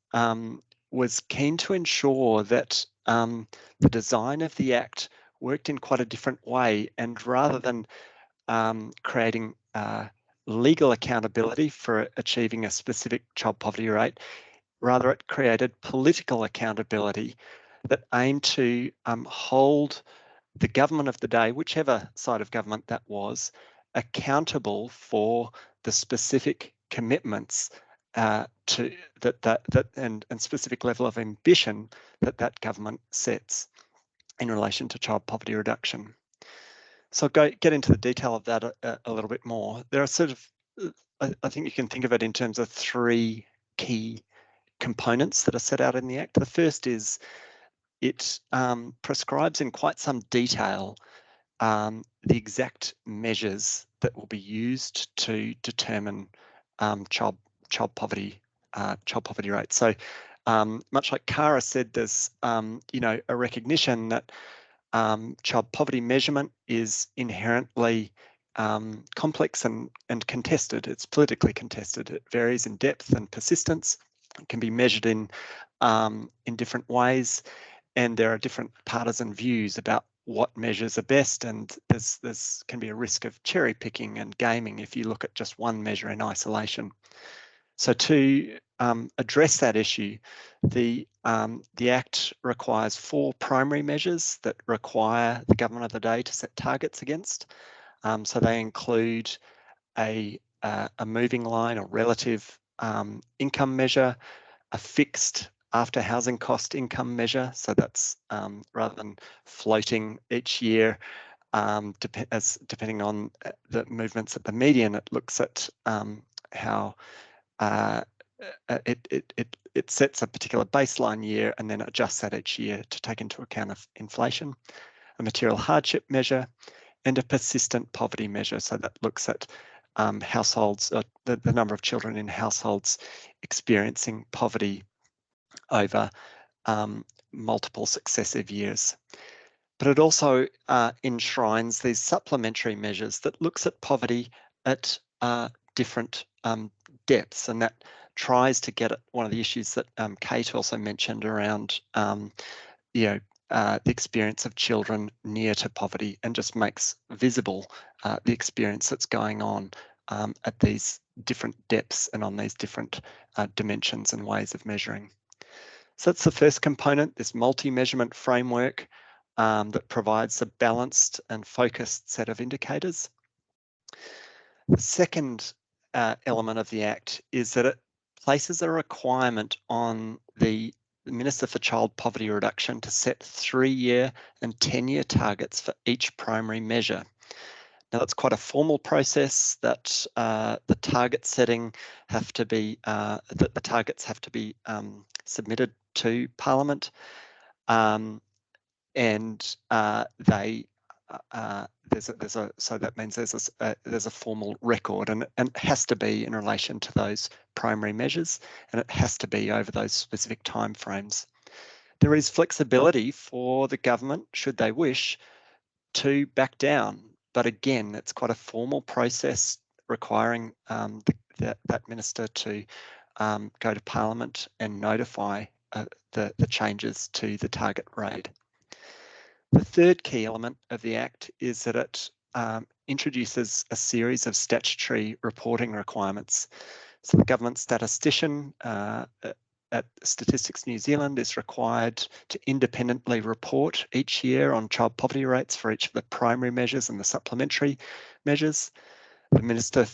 was keen to ensure that the design of the Act worked in quite a different way, and rather than creating legal accountability for achieving a specific child poverty rate, rather it created political accountability that aimed to hold the government of the day, whichever side of government that was, accountable for the specific commitments to and specific level of ambition that government sets in relation to child poverty reduction. So I'll get into the detail of that a little bit more. There are sort of, I think you can think of it in terms of three key components that are set out in the Act. The first is it prescribes in quite some detail the exact measures that will be used to determine child poverty rates. So much like Cara said, there's a recognition that child poverty measurement is inherently complex and contested. It's politically contested. It varies in depth and persistence. It can be measured in different ways, and there are different partisan views about what measures are best, and there's can be a risk of cherry picking and gaming if you look at just one measure in isolation. So to address that issue, the Act requires 4 primary measures that require the government of the day to set targets against. So they include a moving line or relative income measure, a fixed after housing cost income measure. So that's rather than floating each year, depending on the movements at the median, it looks at how it sets a particular baseline year and then adjusts that each year to take into account of inflation, a material hardship measure, and a persistent poverty measure. So that looks at households, the number of children in households experiencing poverty over multiple successive years. But it also enshrines these supplementary measures that looks at poverty at different depths, and that tries to get at one of the issues that Kate also mentioned around the experience of children near to poverty, and just makes visible the experience that's going on at these different depths and on these different dimensions and ways of measuring. So that's the first component, this multi-measurement framework that provides a balanced and focused set of indicators. The second element of the Act is that it places a requirement on the Minister for Child Poverty Reduction to set 3-year and 10-year targets for each primary measure. Now that's quite a formal process that the target setting have to be, the targets have to be submitted to Parliament, and they so that means there's a formal record, and it has to be in relation to those primary measures, and it has to be over those specific timeframes. There is flexibility for the government, should they wish, to back down, but again, it's quite a formal process requiring that minister to go to Parliament and notify the changes to the target rate. The third key element of the Act is that it introduces a series of statutory reporting requirements. So the government statistician at Statistics New Zealand is required to independently report each year on child poverty rates for each of the primary measures and the supplementary measures. The Minister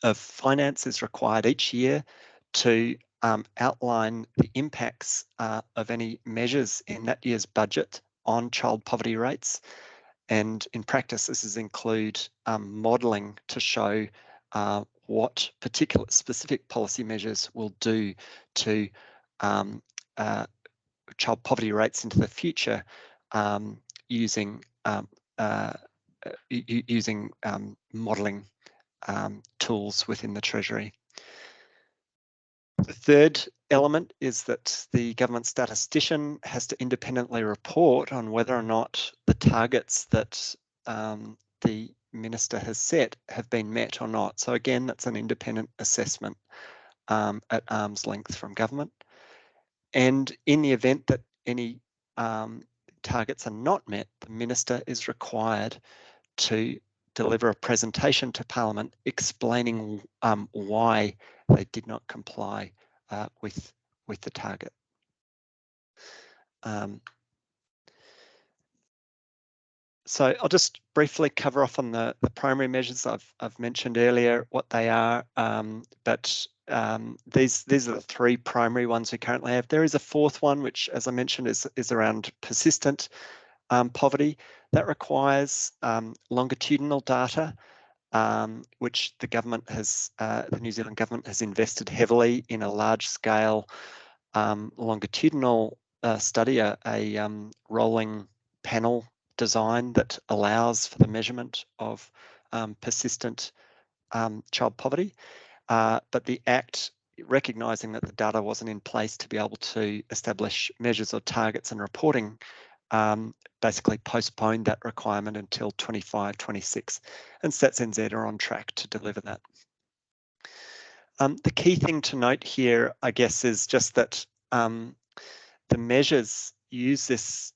of Finance is required each year to outline the impacts of any measures in that year's budget on child poverty rates. And in practice, this is include modelling to show what particular specific policy measures will do to child poverty rates into the future using modelling tools within the Treasury. The third element is that the government statistician has to independently report on whether or not the targets that the minister has set have been met or not. So again, that's an independent assessment at arm's length from government. And in the event that any targets are not met, the minister is required to deliver a presentation to Parliament explaining why they did not comply with the target. So I'll just briefly cover off on the primary measures I've mentioned earlier, what they are, but these are the 3 primary ones we currently have. There is a 4th one, which, as I mentioned, is around persistent poverty. That requires longitudinal data, which the government has, the New Zealand government has invested heavily in a large-scale longitudinal study, a rolling panel design that allows for the measurement of persistent child poverty. But the Act, recognising that the data wasn't in place to be able to establish measures or targets and reporting, basically postponed that requirement until 25-26, and Stats NZ are on track to deliver that. The key thing to note here, I guess, is just that the measures use this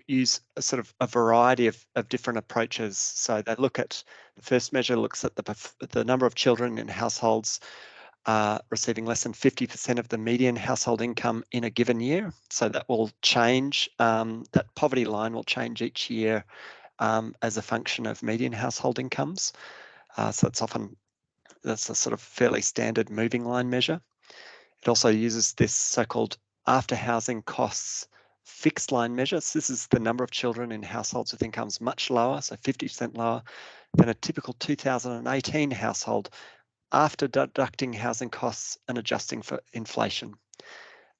use a sort of a variety of different approaches. So they look at, the first measure looks at the number of children in households receiving less than 50% of the median household income in a given year. So that will change, that poverty line will change each year as a function of median household incomes. So it's often, that's a sort of fairly standard moving line measure. It also uses this so-called after housing costs fixed line measure. So this is the number of children in households with incomes much lower, so 50% lower than a typical 2018 household, after deducting housing costs and adjusting for inflation.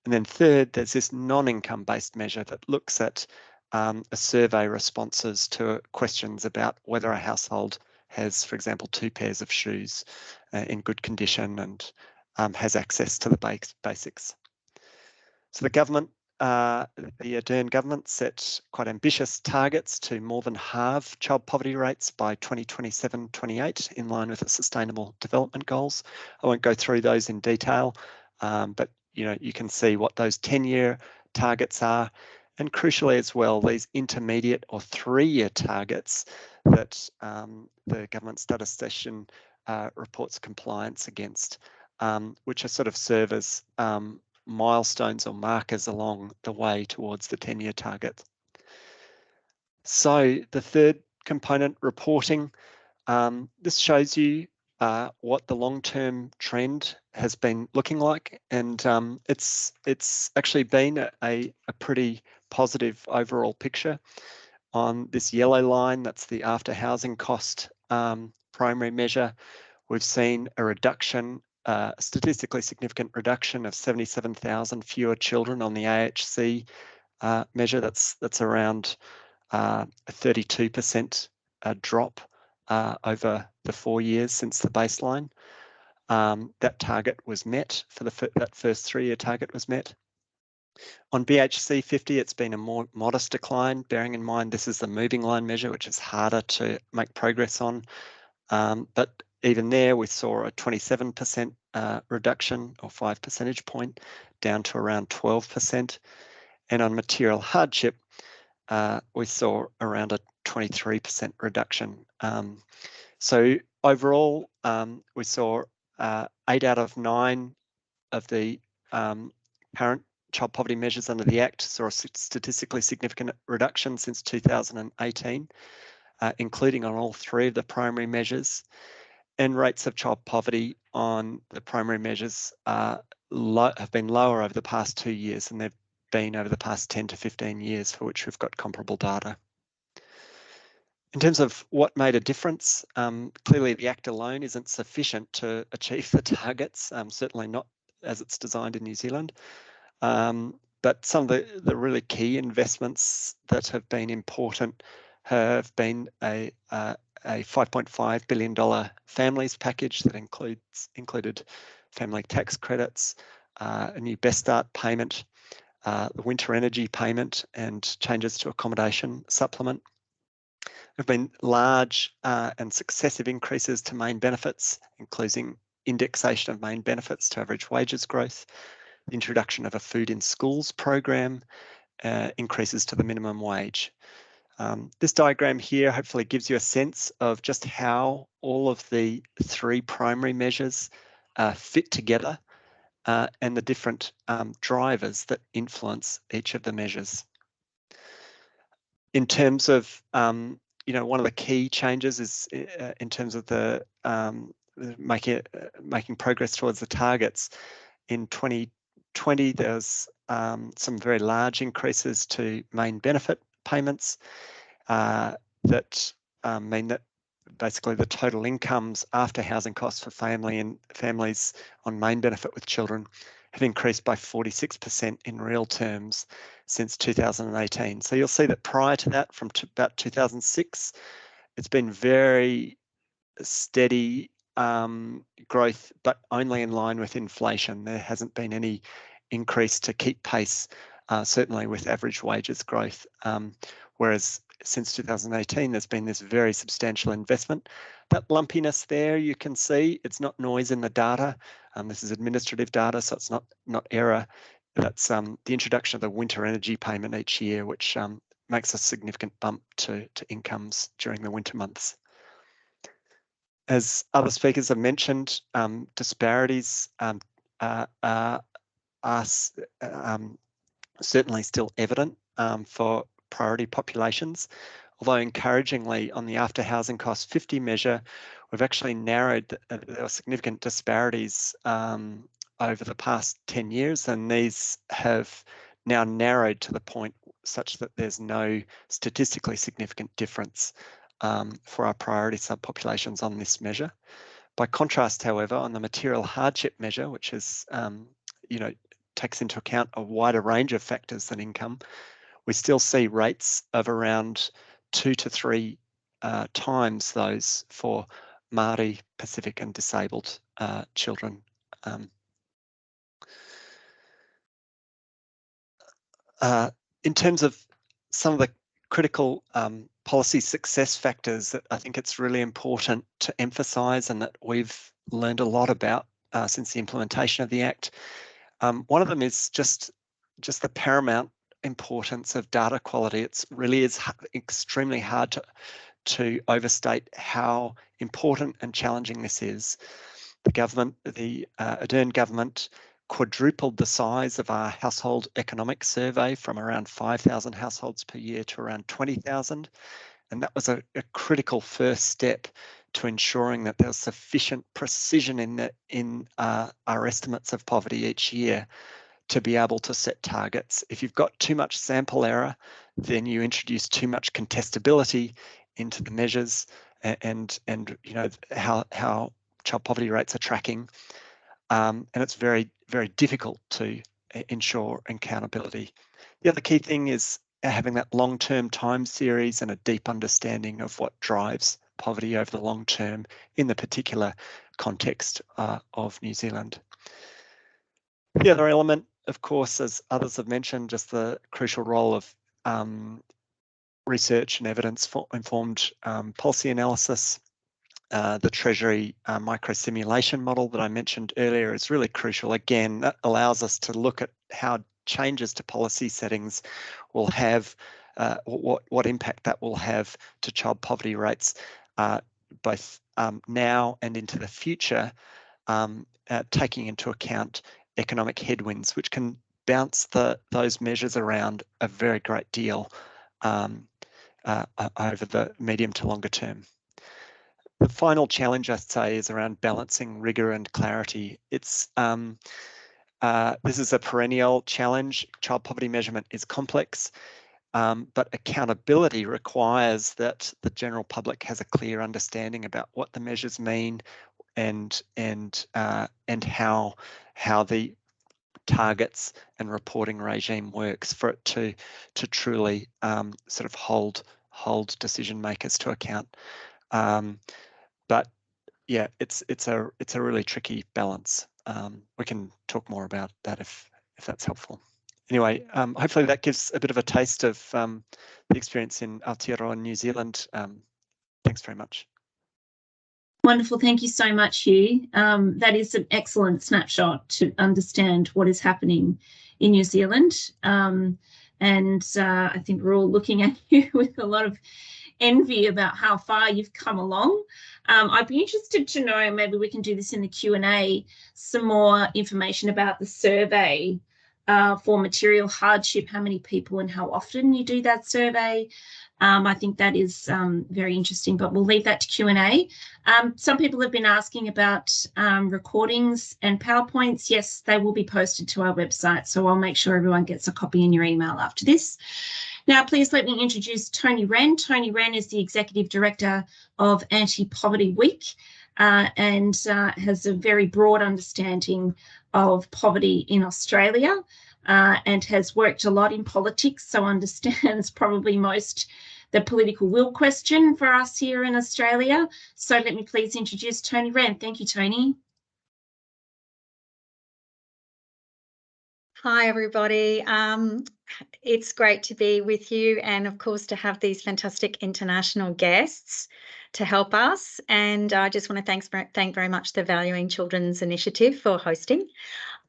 And then third, there's this non-income based measure that looks at a survey responses to questions about whether a household has, for example, 2 pairs of shoes in good condition and has access to the basics. So the government, the Ardern government, set quite ambitious targets to more than halve child poverty rates by 2027-28, in line with the Sustainable Development Goals. I won't go through those in detail, but you can see what those 10-year targets are, and crucially as well, these intermediate or 3-year targets that the government statistician reports compliance against, which are sort of serve as milestones or markers along the way towards the 10-year target. So the third component, reporting, this shows you what the long-term trend has been looking like, and it's actually been a pretty positive overall picture. On this yellow line, that's the after housing cost primary measure. We've seen a reduction, a statistically significant reduction of 77,000 fewer children on the AHC measure. That's around a 32% drop over the 4 years since the baseline. That target was met for that first 3-year target was met. On BHC 50, it's been a more modest decline, bearing in mind this is the moving line measure, which is harder to make progress on. But even there, we saw a 27% reduction, or 5 percentage point, down to around 12%. And on material hardship, we saw around a 23% reduction. So overall, we saw 8 out of 9 of the current child poverty measures under the Act saw a statistically significant reduction since 2018, including on all 3 of the primary measures. And rates of child poverty on the primary measures have been lower over the past 2 years than they've been over the past 10 to 15 years, for which we've got comparable data. In terms of what made a difference, clearly the Act alone isn't sufficient to achieve the targets, certainly not as it's designed in New Zealand. But some of the really key investments that have been important have been a $5.5 billion families package that included family tax credits, a new Best Start payment, the winter energy payment, and changes to accommodation supplement. There have been large and successive increases to main benefits, including indexation of main benefits to average wages growth, the introduction of a food in schools program, increases to the minimum wage. This diagram here hopefully gives you a sense of just how all of the 3 primary measures fit together and the different drivers that influence each of the measures. In terms of, one of the key changes is in terms of the making progress towards the targets. In 2020, there's some very large increases to main benefit payments that mean that basically the total incomes after housing costs for families on main benefit with children have increased by 46% in real terms since 2018. So you'll see that prior to that, from about 2006, it's been very steady growth, but only in line with inflation. There hasn't been any increase to keep pace, certainly with average wages growth, whereas since 2018, there's been this very substantial investment. That lumpiness there, you can see, it's not noise in the data. This is administrative data, so it's not error. That's the introduction of the winter energy payment each year, which makes a significant bump to incomes during the winter months. As other speakers have mentioned, disparities are certainly still evident for priority populations, although encouragingly on the after housing cost 50 measure, we've actually narrowed, there are significant disparities over the past 10 years, and these have now narrowed to the point such that there's no statistically significant difference for our priority subpopulations on this measure. By contrast, however, on the material hardship measure, which is, takes into account a wider range of factors than income, we still see rates of around 2 to 3 times those for Māori, Pacific and disabled children. In terms of some of the critical policy success factors that I think it's really important to emphasise and that we've learned a lot about since the implementation of the Act, one of them is just the paramount importance of data quality. It really is extremely hard to overstate how important and challenging this is. The government, the Ardern government, quadrupled the size of our household economic survey from around 5,000 households per year to around 20,000. And that was a critical first step to ensuring that there's sufficient precision in our estimates of poverty each year to be able to set targets. If you've got too much sample error, then you introduce too much contestability into the measures and how child poverty rates are tracking. And it's very, very difficult to ensure accountability. The other key thing is having that long-term time series and a deep understanding of what drives poverty over the long term in the particular context of New Zealand. The other element, of course, as others have mentioned, just the crucial role of research and evidence-informed policy analysis. The Treasury micro-simulation model that I mentioned earlier is really crucial. Again, that allows us to look at how changes to policy settings will have, what impact that will have to child poverty rates, both now and into the future, taking into account economic headwinds, which can bounce those measures around a very great deal over the medium to longer term. The final challenge, I'd say, is around balancing rigour and clarity. It's this is a perennial challenge. Child poverty measurement is complex, but accountability requires that the general public has a clear understanding about what the measures mean and how the targets and reporting regime works for it to truly sort of hold decision makers to account. But yeah, it's a really tricky balance. We can talk more about that if that's helpful. Anyway, hopefully that gives a bit of a taste of the experience in Aotearoa, New Zealand. Thanks very much. Wonderful. Thank you so much, Hugh. That is an excellent snapshot to understand what is happening in New Zealand. And I think we're all looking at you with a lot of envy about how far you've come along. I'd be interested to know, maybe we can do this in the Q&A, some more information about the survey for material hardship, how many people and how often you do that survey. I think that is very interesting, but we'll leave that to Q&A. Some people have been asking about recordings and PowerPoints. Yes, they will be posted to our website, so I'll make sure everyone gets a copy in your email after this. Now, please let me introduce Toni Wren. Toni Wren is the Executive Director of Anti-Poverty Week and has a very broad understanding of poverty in Australia and has worked a lot in politics, so understands probably most the political will question for us here in Australia. So let me please introduce Toni Wren. Thank you, Toni. Hi, everybody. It's great to be with you and, of course, to have these fantastic international guests to help us. And I just want to thank very much the Valuing Children's Initiative for hosting.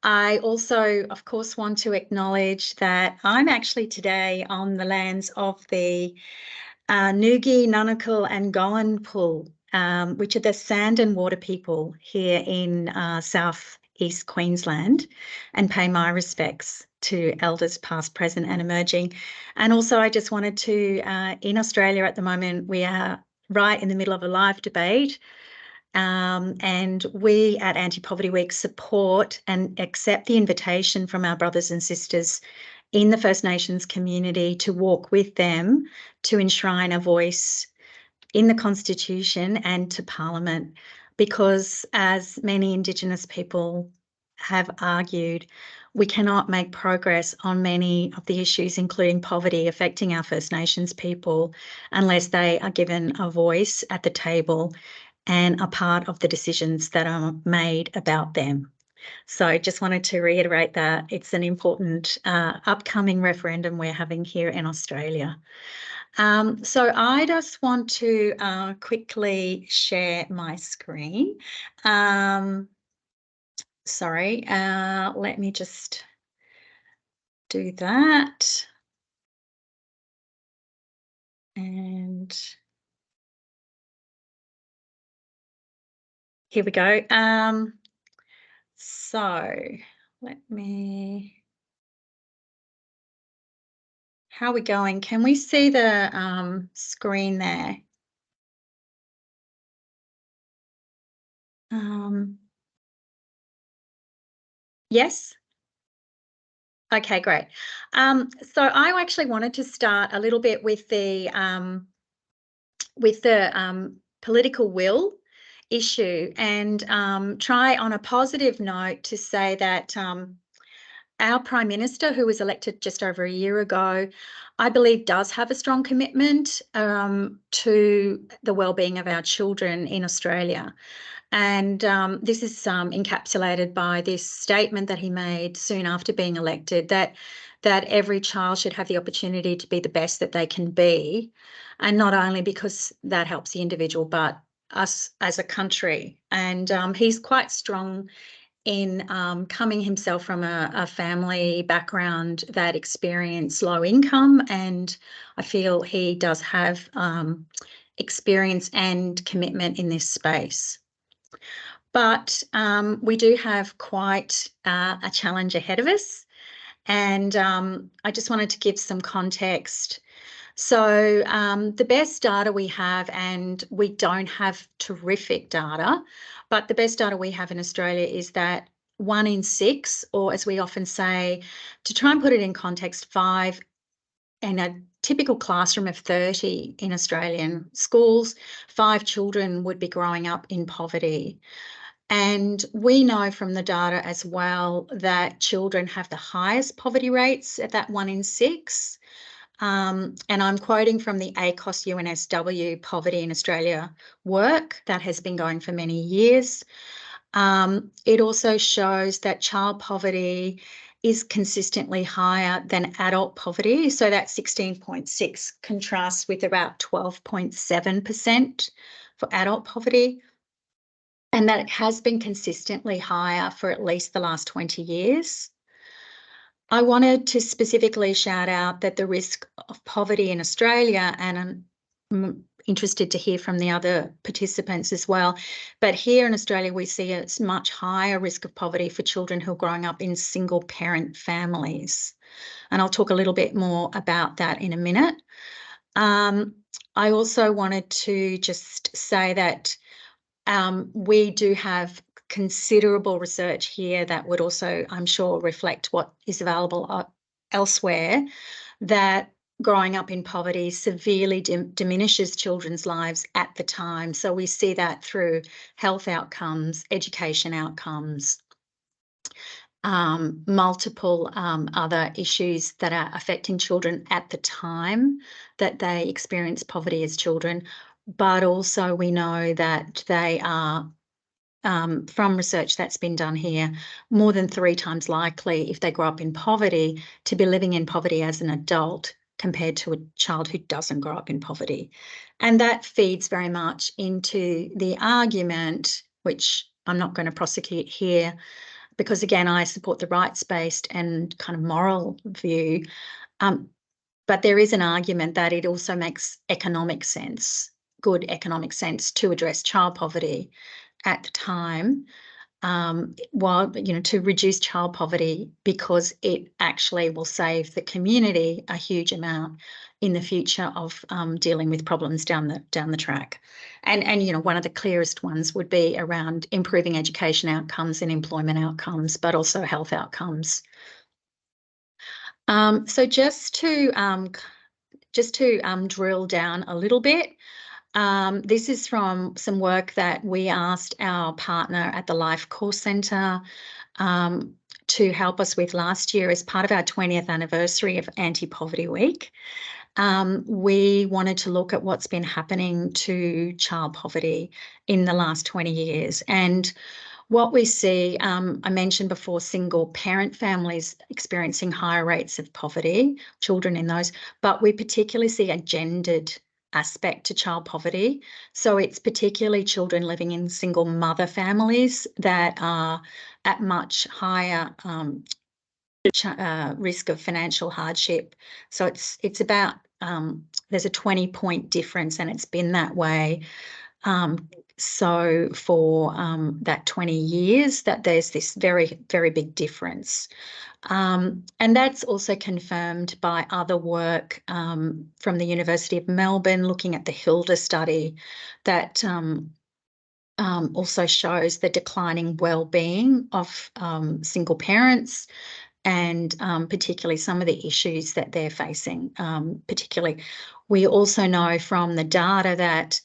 I also, of course, want to acknowledge that I'm actually today on the lands of the Ngugi, Nunukul and Goanpul, which are the sand and water people here in South East Queensland, and pay my respects to elders past, present and emerging. And also I just wanted to, in Australia at the moment, we are right in the middle of a live debate, and we at Anti-Poverty Week support and accept the invitation from our brothers and sisters in the First Nations community to walk with them to enshrine a voice in the Constitution and to Parliament, because as many Indigenous people have argued, we cannot make progress on many of the issues, including poverty, affecting our First Nations people, unless they are given a voice at the table and a part of the decisions that are made about them. So I just wanted to reiterate that it's an important upcoming referendum we're having here in Australia. So I just want to quickly share my screen. Sorry, let me just do that. And here we go. So let me, how are we going? Can we see the screen there? Yes? Okay, great. So I actually wanted to start a little bit with the political will issue and try on a positive note to say that our Prime Minister, who was elected just over a year ago, I believe does have a strong commitment to the wellbeing of our children in Australia. And this is encapsulated by this statement that he made soon after being elected, that every child should have the opportunity to be the best that they can be, and not only because that helps the individual, but us as a country. And he's quite strong in coming himself from a family background that experienced low income, and I feel he does have experience and commitment in this space. But we do have quite a challenge ahead of us, and I just wanted to give some context. So the best data we have, and we don't have terrific data, but the best data we have in Australia is that 1 in 6, or as we often say, to try and put it in context, 5 in a typical classroom of 30 in Australian schools, 5 children would be growing up in poverty. And we know from the data as well that children have the highest poverty rates at that 1 in 6. And I'm quoting from the ACOS UNSW Poverty in Australia work that has been going for many years. It also shows that child poverty is consistently higher than adult poverty. So that 16.6 contrasts with about 12.7% for adult poverty. And that it has been consistently higher for at least the last 20 years. I wanted to specifically shout out that the risk of poverty in Australia and interested to hear from the other participants as well. But here in Australia, we see a much higher risk of poverty for children who are growing up in single parent families. And I'll talk a little bit more about that in a minute. I also wanted to just say that we do have considerable research here that would also, I'm sure, reflect what is available elsewhere, that growing up in poverty severely diminishes children's lives at the time. So we see that through health outcomes, education outcomes, multiple other issues that are affecting children at the time that they experience poverty as children. But also we know that they are, from research that's been done here, more than 3 times likely, if they grow up in poverty, to be living in poverty as an adult compared to a child who doesn't grow up in poverty. And that feeds very much into the argument, which I'm not going to prosecute here, because again, I support the rights-based and kind of moral view. But there is an argument that it also makes economic sense, good economic sense, to address child poverty at the time, while, to reduce child poverty, because it actually will save the community a huge amount in the future of dealing with problems down the track. And one of the clearest ones would be around improving education outcomes and employment outcomes, but also health outcomes. So just to drill down a little bit, this is from some work that we asked our partner at the Life Course Centre to help us with last year as part of our 20th anniversary of Anti-Poverty Week. We wanted to look at what's been happening to child poverty in the last 20 years. And what we see, I mentioned before, single parent families experiencing higher rates of poverty, children in those, but we particularly see a gendered aspect to child poverty. So it's particularly children living in single mother families that are at much higher risk of financial hardship. So it's about, there's a 20-point difference, and it's been that way. So for that 20 years, that there's this very, very big difference. And that's also confirmed by other work from the University of Melbourne, looking at the Hilda study that also shows the declining well-being of single parents, and particularly some of the issues that they're facing. Particularly, we also know from the data that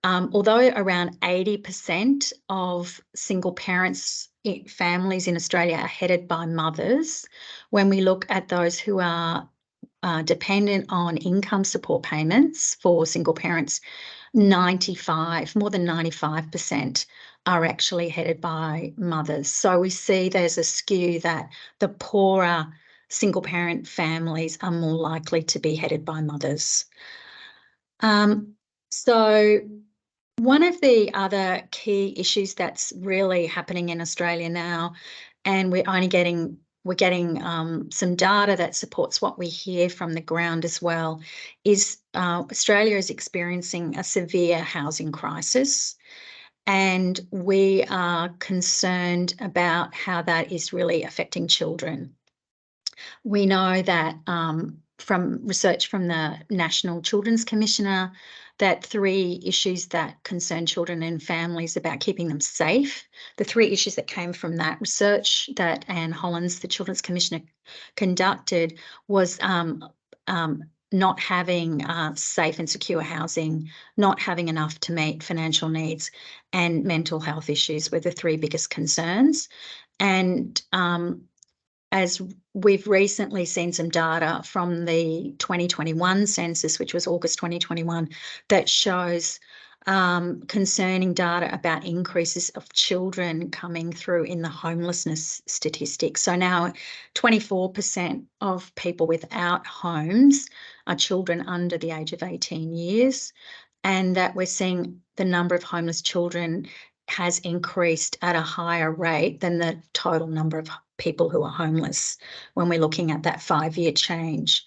although around 80% of single parents families in Australia are headed by mothers, when we look at those who are dependent on income support payments for single parents, more than 95% are actually headed by mothers. So we see there's a skew that the poorer single parent families are more likely to be headed by mothers. So one of the other key issues that's really happening in Australia now, and we're getting some data that supports what we hear from the ground as well, is Australia is experiencing a severe housing crisis, and we are concerned about how that is really affecting children. We know that from research from the National Children's Commissioner, that 3 issues that concern children and families about keeping them safe, the 3 issues that came from that research that Anne Hollins, the Children's Commissioner, conducted, was not having safe and secure housing, not having enough to meet financial needs, and mental health issues were the 3 biggest concerns. And as we've recently seen some data from the 2021 census, which was August 2021, that shows concerning data about increases of children coming through in the homelessness statistics. So now 24% of people without homes are children under the age of 18 years, and that we're seeing the number of homeless children has increased at a higher rate than the total number of people who are homeless when we're looking at that 5-year change.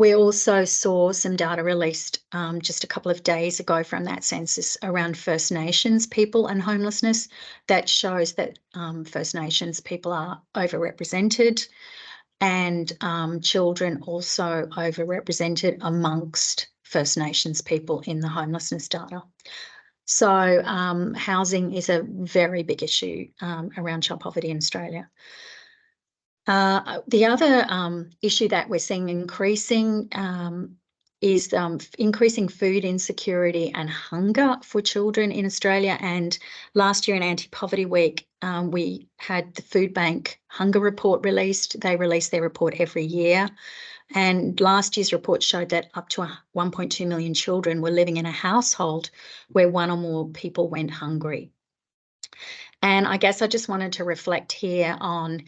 We also saw some data released just a couple of days ago from that census around First Nations people and homelessness that shows that First Nations people are overrepresented, and children also overrepresented amongst First Nations people in the homelessness data. So housing is a very big issue around child poverty in Australia. The other issue that we're seeing increasing is increasing food insecurity and hunger for children in Australia. And last year in Anti-Poverty Week, we had the Food Bank Hunger Report released. They release their report every year. And last year's report showed that up to 1.2 million children were living in a household where one or more people went hungry. And I guess I just wanted to reflect here on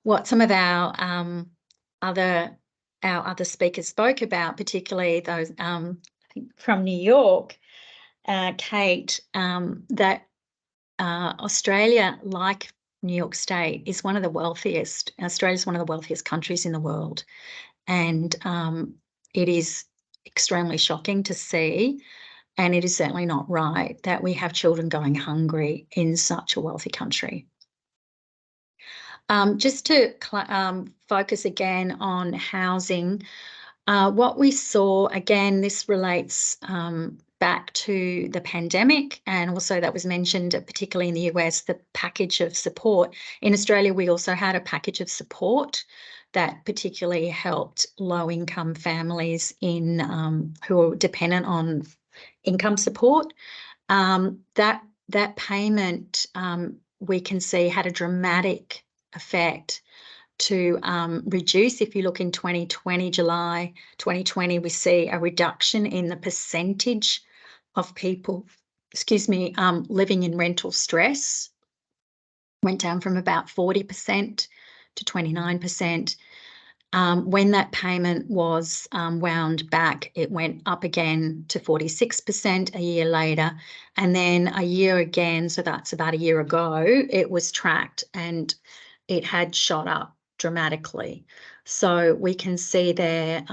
what some of our other speakers spoke about, particularly those I think from New York, Kate, that Australia, like New York State, is one of the wealthiest. Australia is one of the wealthiest countries in the world, and it is extremely shocking to see, and it is certainly not right that we have children going hungry in such a wealthy country. Just to focus again on housing, what we saw, again, this relates back to the pandemic, and also that was mentioned, particularly in the US, the package of support. In Australia, we also had a package of support that particularly helped low-income families in who are dependent on income support. That payment, we can see, had a dramatic effect to reduce. If you look in 2020, July 2020, we see a reduction in the percentage of people, living in rental stress. Went down from about 40% to 29%. When that payment was wound back, it went up again to 46% a year later. And then a year again, so that's about a year ago, it was tracked and it had shot up dramatically. So we can see there,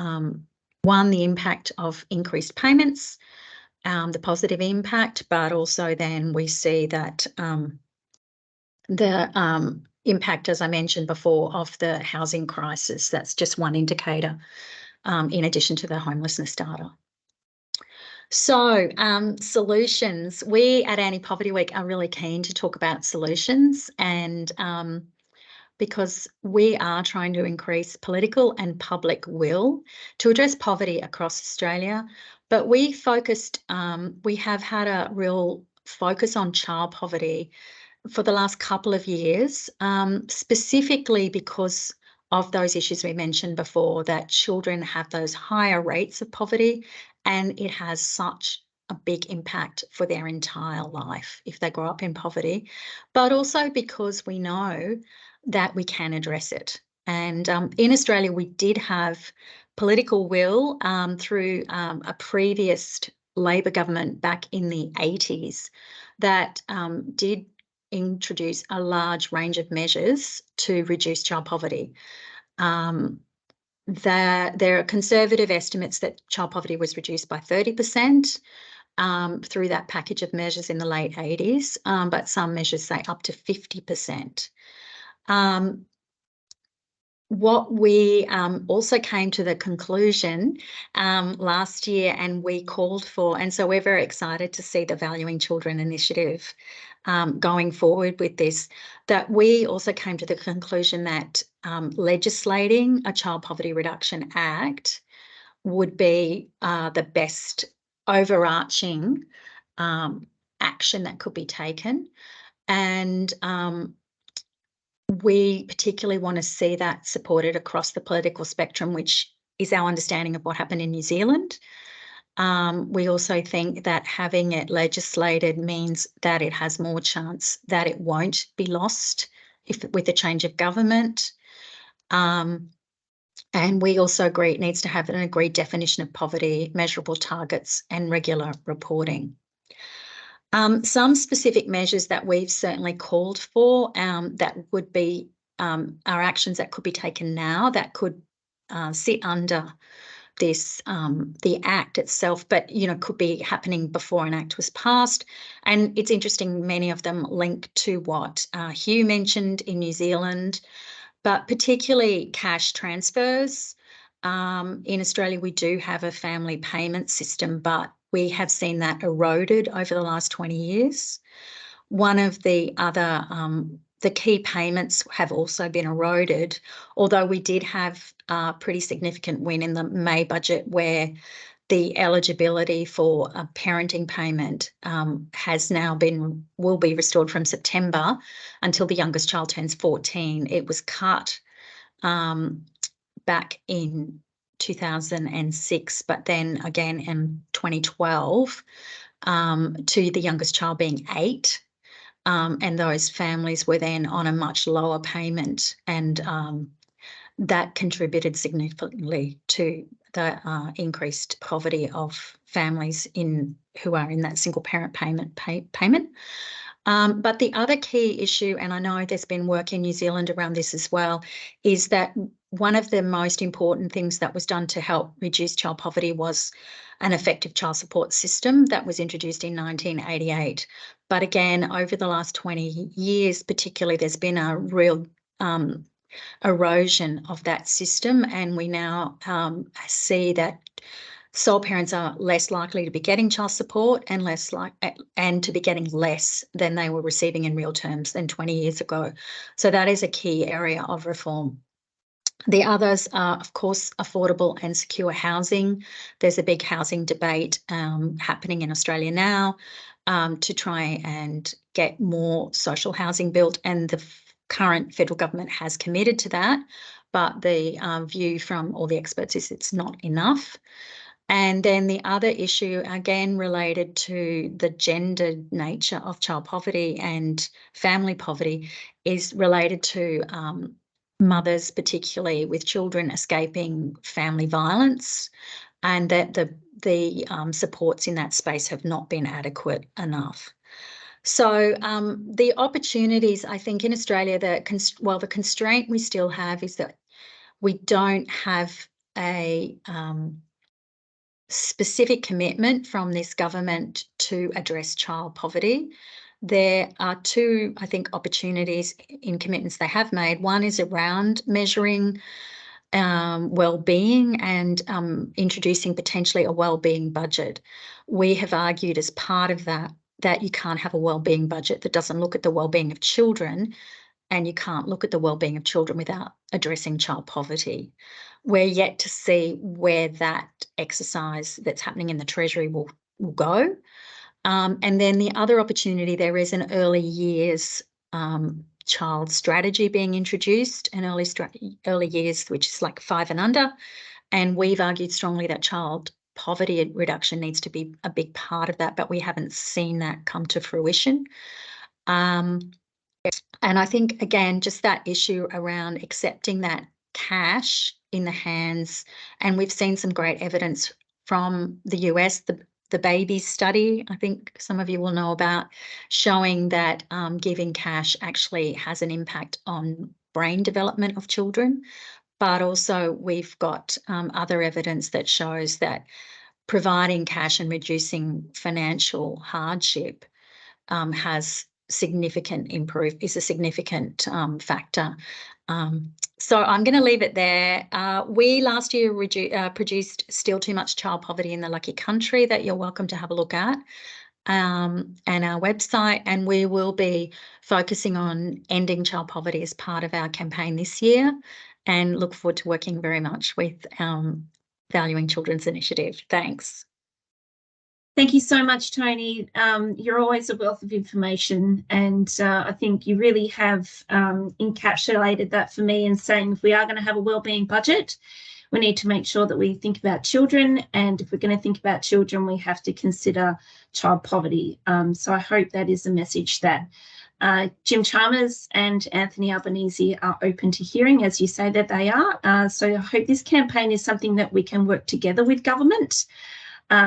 one, the impact of increased payments, the positive impact, but also then we see that the impact, as I mentioned before, of the housing crisis. That's just one indicator in addition to the homelessness data. So solutions. We at Anti-Poverty Week are really keen to talk about solutions, and because we are trying to increase political and public will to address poverty across Australia. But we have had a real focus on child poverty for the last couple of years, specifically because of those issues we mentioned before, that children have those higher rates of poverty, and it has such a big impact for their entire life if they grow up in poverty, but also because we know that we can address it. And in Australia, we did have political will through a previous Labor government back in the 80s that did introduce a large range of measures to reduce child poverty. There are conservative estimates that child poverty was reduced by 30% through that package of measures in the late 80s, but some measures say up to 50%. What we also came to the conclusion last year, and we called for, and so we're very excited to see the Valuing Children initiative going forward with this, that we also came to the conclusion that legislating a Child Poverty Reduction Act would be the best overarching action that could be taken. And we particularly want to see that supported across the political spectrum, which is our understanding of what happened in New Zealand. We also think that having it legislated means that it has more chance that it won't be lost with a change of government. And we also agree it needs to have an agreed definition of poverty, measurable targets, and regular reporting. Some specific measures that we've certainly called for that would be our actions that could be taken now that could sit under this the act itself, but could be happening before an act was passed. And it's interesting, many of them link to what Hugh mentioned in New Zealand, but particularly cash transfers. In Australia, we do have a family payment system, but we have seen that eroded over the last 20 years. One of the other, the key payments have also been eroded, although we did have a pretty significant win in the May budget where the eligibility for a parenting payment will be restored from September until the youngest child turns 14. It was cut back in 2006, but then again in 2012 to the youngest child being 8. And those families were then on a much lower payment, and that contributed significantly to the increased poverty of families who are in that single parent payment. But the other key issue, and I know there's been work in New Zealand around this as well, is that one of the most important things that was done to help reduce child poverty was an effective child support system that was introduced in 1988. But again, over the last 20 years particularly, there's been a real erosion of that system, and we now see that sole parents are less likely to be getting child support and to be getting less than they were receiving in real terms than 20 years ago. So that is a key area of reform. The others are, of course, affordable and secure housing. There's a big housing debate happening in Australia now to try and get more social housing built, and the current federal government has committed to that, but the view from all the experts is it's not enough. And then the other issue, again related to the gendered nature of child poverty and family poverty, is related to mothers, particularly with children, escaping family violence, and that the supports in that space have not been adequate enough. So the opportunities, I think, in Australia, the constraint we still have is that we don't have a specific commitment from this government to address child poverty. There are two, I think, opportunities in commitments they have made. One is around measuring well-being and introducing potentially a well-being budget. We have argued as part of that you can't have a well-being budget that doesn't look at the well-being of children, and you can't look at the well-being of children without addressing child poverty. We're yet to see where that exercise that's happening in the Treasury will go. And then the other opportunity, there is an early years child strategy being introduced, an early years, which is like 5 and under. And we've argued strongly that child poverty reduction needs to be a big part of that, but we haven't seen that come to fruition. And I think, again, just that issue around accepting that cash in the hands, and we've seen some great evidence from the U.S., the babies study, I think some of you will know about, showing that giving cash actually has an impact on brain development of children. But also we've got other evidence that shows that providing cash and reducing financial hardship is a significant factor. So I'm going to leave it there. We last year produced Still Too Much Child Poverty in the Lucky Country that you're welcome to have a look at, and our website, and we will be focusing on ending child poverty as part of our campaign this year, and look forward to working very much with Valuing Children's Initiative. Thanks. Thank you so much, Toni. You're always a wealth of information, and I think you really have encapsulated that for me in saying if we are going to have a wellbeing budget, we need to make sure that we think about children, and if we're going to think about children, we have to consider child poverty. So I hope that is a message that Jim Chalmers and Anthony Albanese are open to hearing, as you say that they are. So I hope this campaign is something that we can work together with government,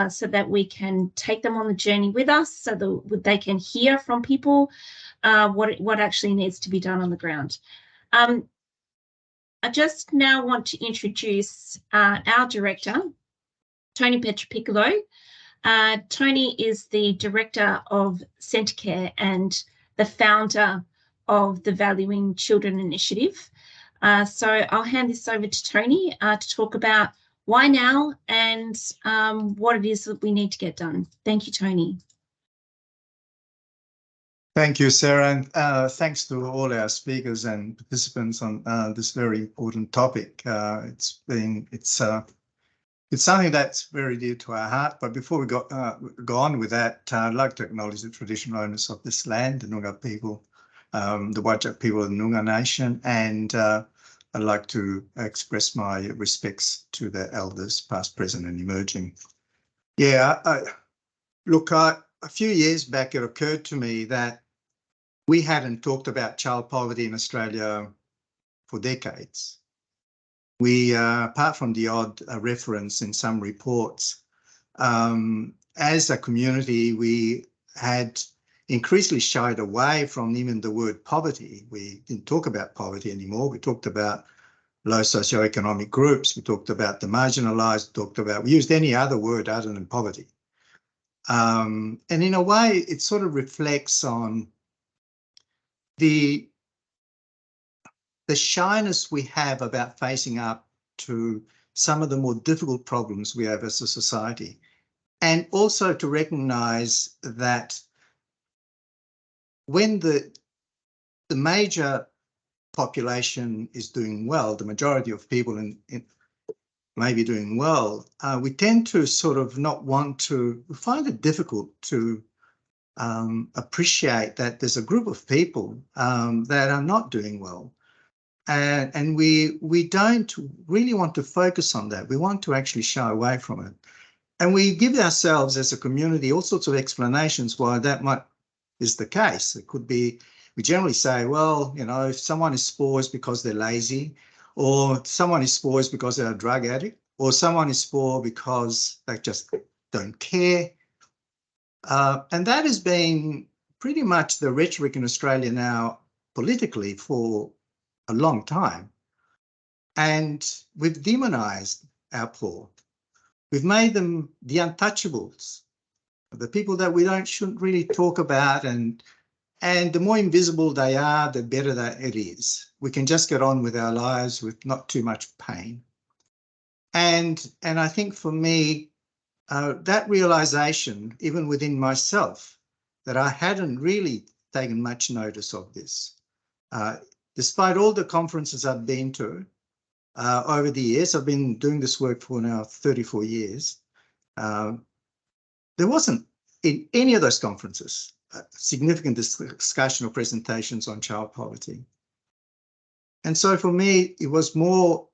so that we can take them on the journey with us, so that they can hear from people what actually needs to be done on the ground. I just now want to introduce our director, Toni Petropiccolo. Toni is the Director of Centre Care and the founder of the Valuing Children initiative. So I'll hand this over to Toni to talk about why now and what it is that we need to get done. Thank you, Toni. Thank you, Sarah, and thanks to all our speakers and participants on this very important topic. It's something that's very dear to our heart. But before we go on with that, I'd like to acknowledge the traditional owners of this land, the Noongar people, the Whadjuk people of the Noongar Nation, and I'd like to express my respects to the elders, past, present, and emerging. Yeah, look, a few years back, it occurred to me that we hadn't talked about child poverty in Australia for decades. We, apart from the odd reference in some reports, as a community, we had increasingly shied away from even the word poverty. We didn't talk about poverty anymore. We talked about low socioeconomic groups. We talked about the marginalised. We used any other word other than poverty. And in a way, it sort of reflects on the shyness we have about facing up to some of the more difficult problems we have as a society, and also to recognise that when the major population is doing well, the majority of people may be doing well, we tend to sort of not want to, we find it difficult to appreciate that there's a group of people that are not doing well. And we don't really want to focus on that. We want to actually shy away from it. And we give ourselves as a community all sorts of explanations why that is the case. It could be, we generally say, well, you know, if someone is poor it's because they're lazy, or someone is poor is because they're a drug addict, or someone is poor because they just don't care. And that has been pretty much the rhetoric in Australia now politically for a long time. And we've demonised our poor. We've made them the untouchables, the people that we shouldn't really talk about, and the more invisible they are, the better that it is. We can just get on with our lives with not too much pain. And I think for me, that realisation, even within myself, that I hadn't really taken much notice of this. Despite all the conferences I've been to over the years, I've been doing this work for now 34 years, there wasn't in any of those conferences significant discussion or presentations on child poverty. And so for me, it was more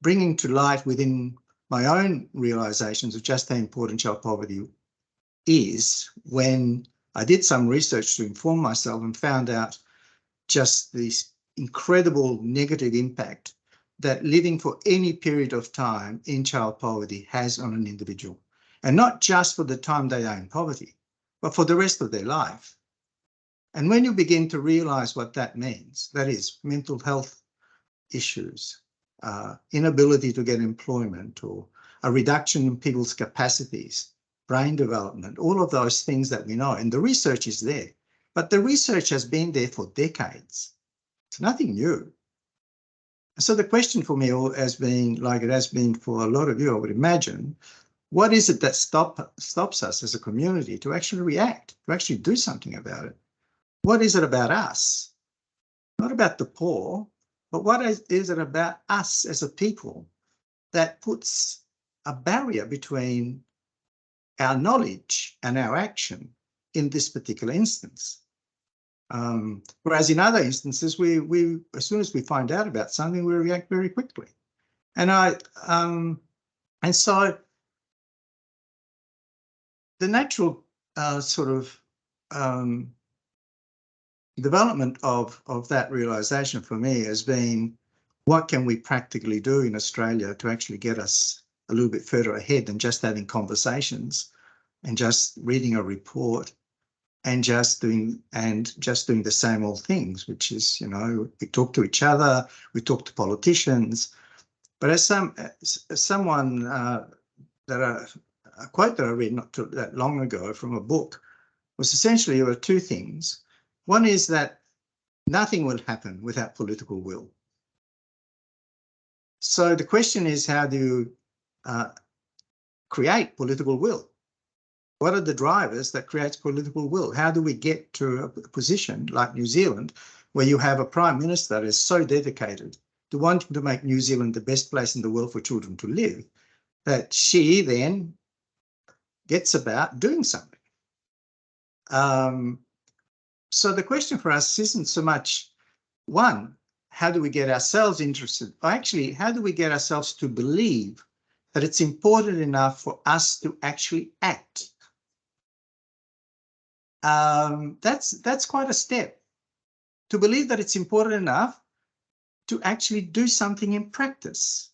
bringing to light within my own realizations of just how important child poverty is when I did some research to inform myself and found out just this incredible negative impact that living for any period of time in child poverty has on an individual. And not just for the time they are in poverty, but for the rest of their life. And when you begin to realise what that means, that is mental health issues, inability to get employment, or a reduction in people's capacities, brain development, all of those things that we know, and the research is there. But the research has been there for decades. It's nothing new. So the question for me has been, like it has been for a lot of you, I would imagine, what is it that stops us as a community to actually react, to actually do something about it? What is it about us? Not about the poor, but what is it about us as a people that puts a barrier between our knowledge and our action in this particular instance? Whereas in other instances, we as soon as we find out about something, we react very quickly. And so the natural sort of development of that realisation for me has been, what can we practically do in Australia to actually get us a little bit further ahead than just having conversations and just reading a report and just doing the same old things, which is, you know, we talk to each other, we talk to politicians. But as someone a quote that I read not too that long ago from a book was essentially there were two things. One is that nothing will happen without political will. So the question is, how do you create political will? What are the drivers that creates political will? How do we get to a position like New Zealand where you have a prime minister that is so dedicated to wanting to make New Zealand the best place in the world for children to live, that she then gets about doing something? So the question for us isn't so much, one, how do we get ourselves interested? Actually, how do we get ourselves to believe that it's important enough for us to actually act? That's quite a step, to believe that it's important enough to actually do something in practice.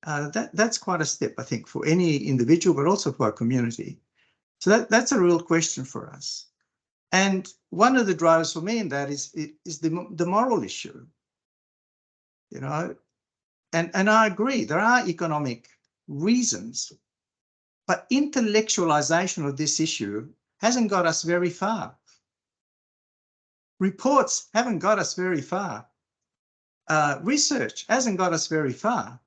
That's quite a step, I think, for any individual, but also for our community. So that's a real question for us. And one of the drivers for me in that is the moral issue, you know, and I agree, there are economic reasons, but intellectualization of this issue hasn't got us very far. Reports haven't got us very far. Research hasn't got us very far.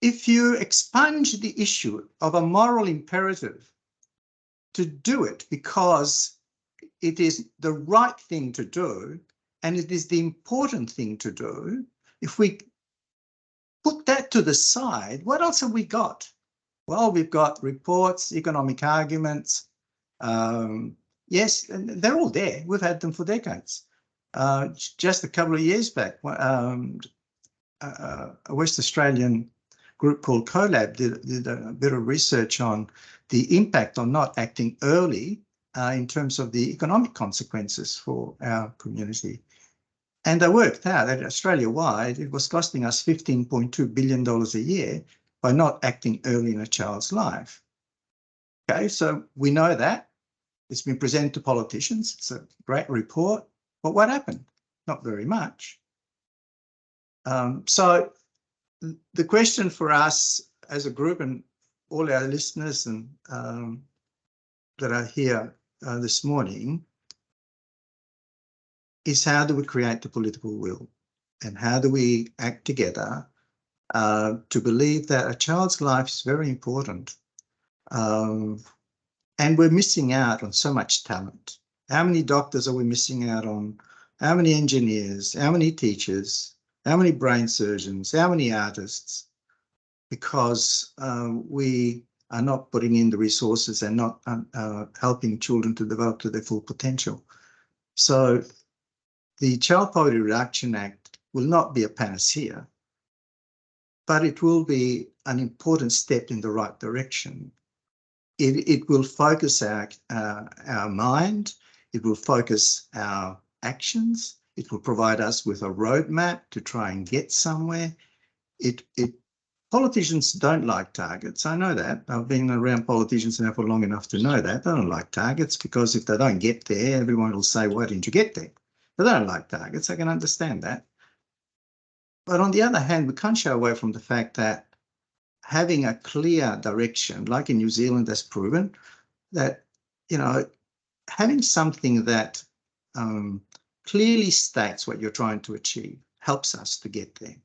If you expunge the issue of a moral imperative to do it because it is the right thing to do and it is the important thing to do, if we put that to the side, what else have we got? Well, we've got reports, economic arguments. Yes, and they're all there. We've had them for decades. Just a couple of years back, a West Australian group called CoLab did a bit of research on the impact on not acting early in terms of the economic consequences for our community. And they worked out that Australia-wide, it was costing us $15.2 billion a year by not acting early in a child's life. Okay, so we know that. It's been presented to politicians. It's a great report. But what happened? Not very much. So the question for us as a group and all our listeners and that are here this morning is, how do we create the political will? And how do we act together to believe that a child's life is very important? And we're missing out on so much talent. How many doctors are we missing out on? How many engineers? How many teachers? How many brain surgeons? How many artists? Because we are not putting in the resources and not helping children to develop to their full potential. So the Child Poverty Reduction Act will not be a panacea, but it will be an important step in the right direction. It will focus our mind, it will focus our actions, it will provide us with a roadmap to try and get somewhere. Politicians don't like targets. I know that. I've been around politicians now for long enough to know that. They don't like targets because if they don't get there, everyone will say, why didn't you get there? But they don't like targets. I can understand that. But on the other hand, we can't shy away from the fact that having a clear direction, like in New Zealand has proven, that, you know, having something that clearly states what you're trying to achieve helps us to get there.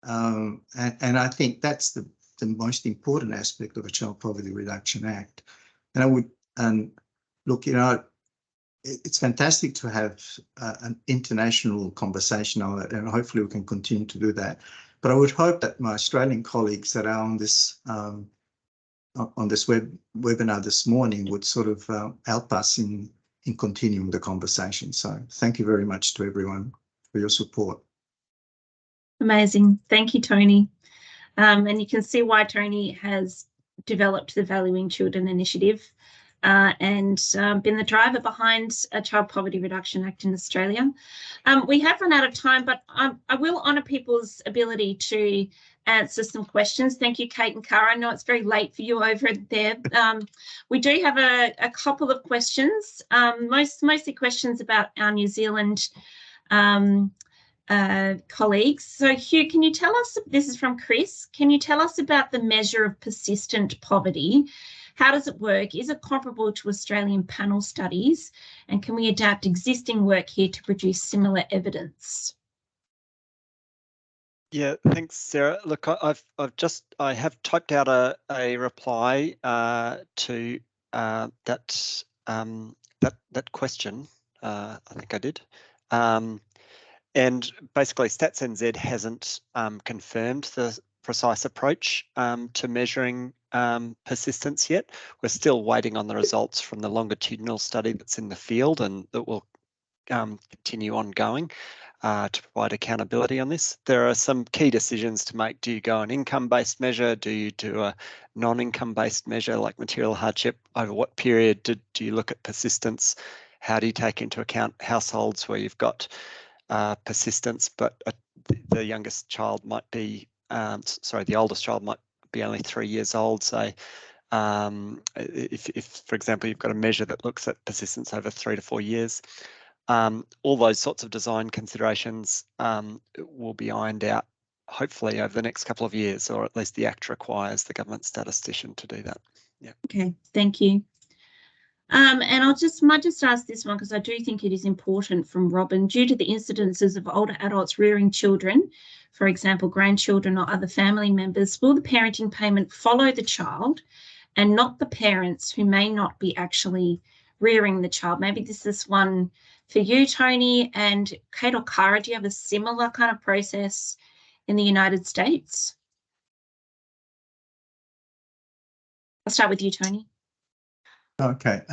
And I think that's the most important aspect of a Child Poverty Reduction Act. And I would, look, you know, it's fantastic to have an international conversation on it, and hopefully we can continue to do that. But I would hope that my Australian colleagues that are on this webinar this morning would sort of help us in continuing the conversation. So thank you very much to everyone for your support. Amazing. Thank you, Toni. And you can see why Toni has developed the Valuing Children initiative and been the driver behind a Child Poverty Reduction Act in Australia. We have run out of time, but I will honour people's ability to answer some questions. Thank you, Kate and Cara. I know it's very late for you over there. We do have a couple of questions, mostly questions about our New Zealand colleagues. So Hugh, can you tell us, this is from Chris, can you tell us about the measure of persistent poverty? How does it work? Is it comparable to Australian panel studies? And can we adapt existing work here to produce similar evidence? Yeah, thanks, Sarah. Look, I have typed out a reply to that question. I think I did. And basically, Stats NZ hasn't confirmed the precise approach to measuring persistence yet. We're still waiting on the results from the longitudinal study that's in the field and that will continue ongoing to provide accountability on this. There are some key decisions to make. Do you go an income-based measure? Do you do a non-income-based measure like material hardship? Over what period do you look at persistence? How do you take into account households where you've got persistence, but the youngest child might be, the oldest child might be only 3 years old, say. If, for example, you've got a measure that looks at persistence over 3 to 4 years, all those sorts of design considerations will be ironed out, hopefully, over the next couple of years, or at least the Act requires the government statistician to do that. Yeah. Okay, thank you. And might just ask this one because I do think it is important from Robin. Due to the incidences of older adults rearing children, for example, grandchildren or other family members, will the parenting payment follow the child and not the parents who may not be actually rearing the child? Maybe this is one for you, Toni, and Kate or Cara. Do you have a similar kind of process in the United States? I'll start with you, Toni. Okay.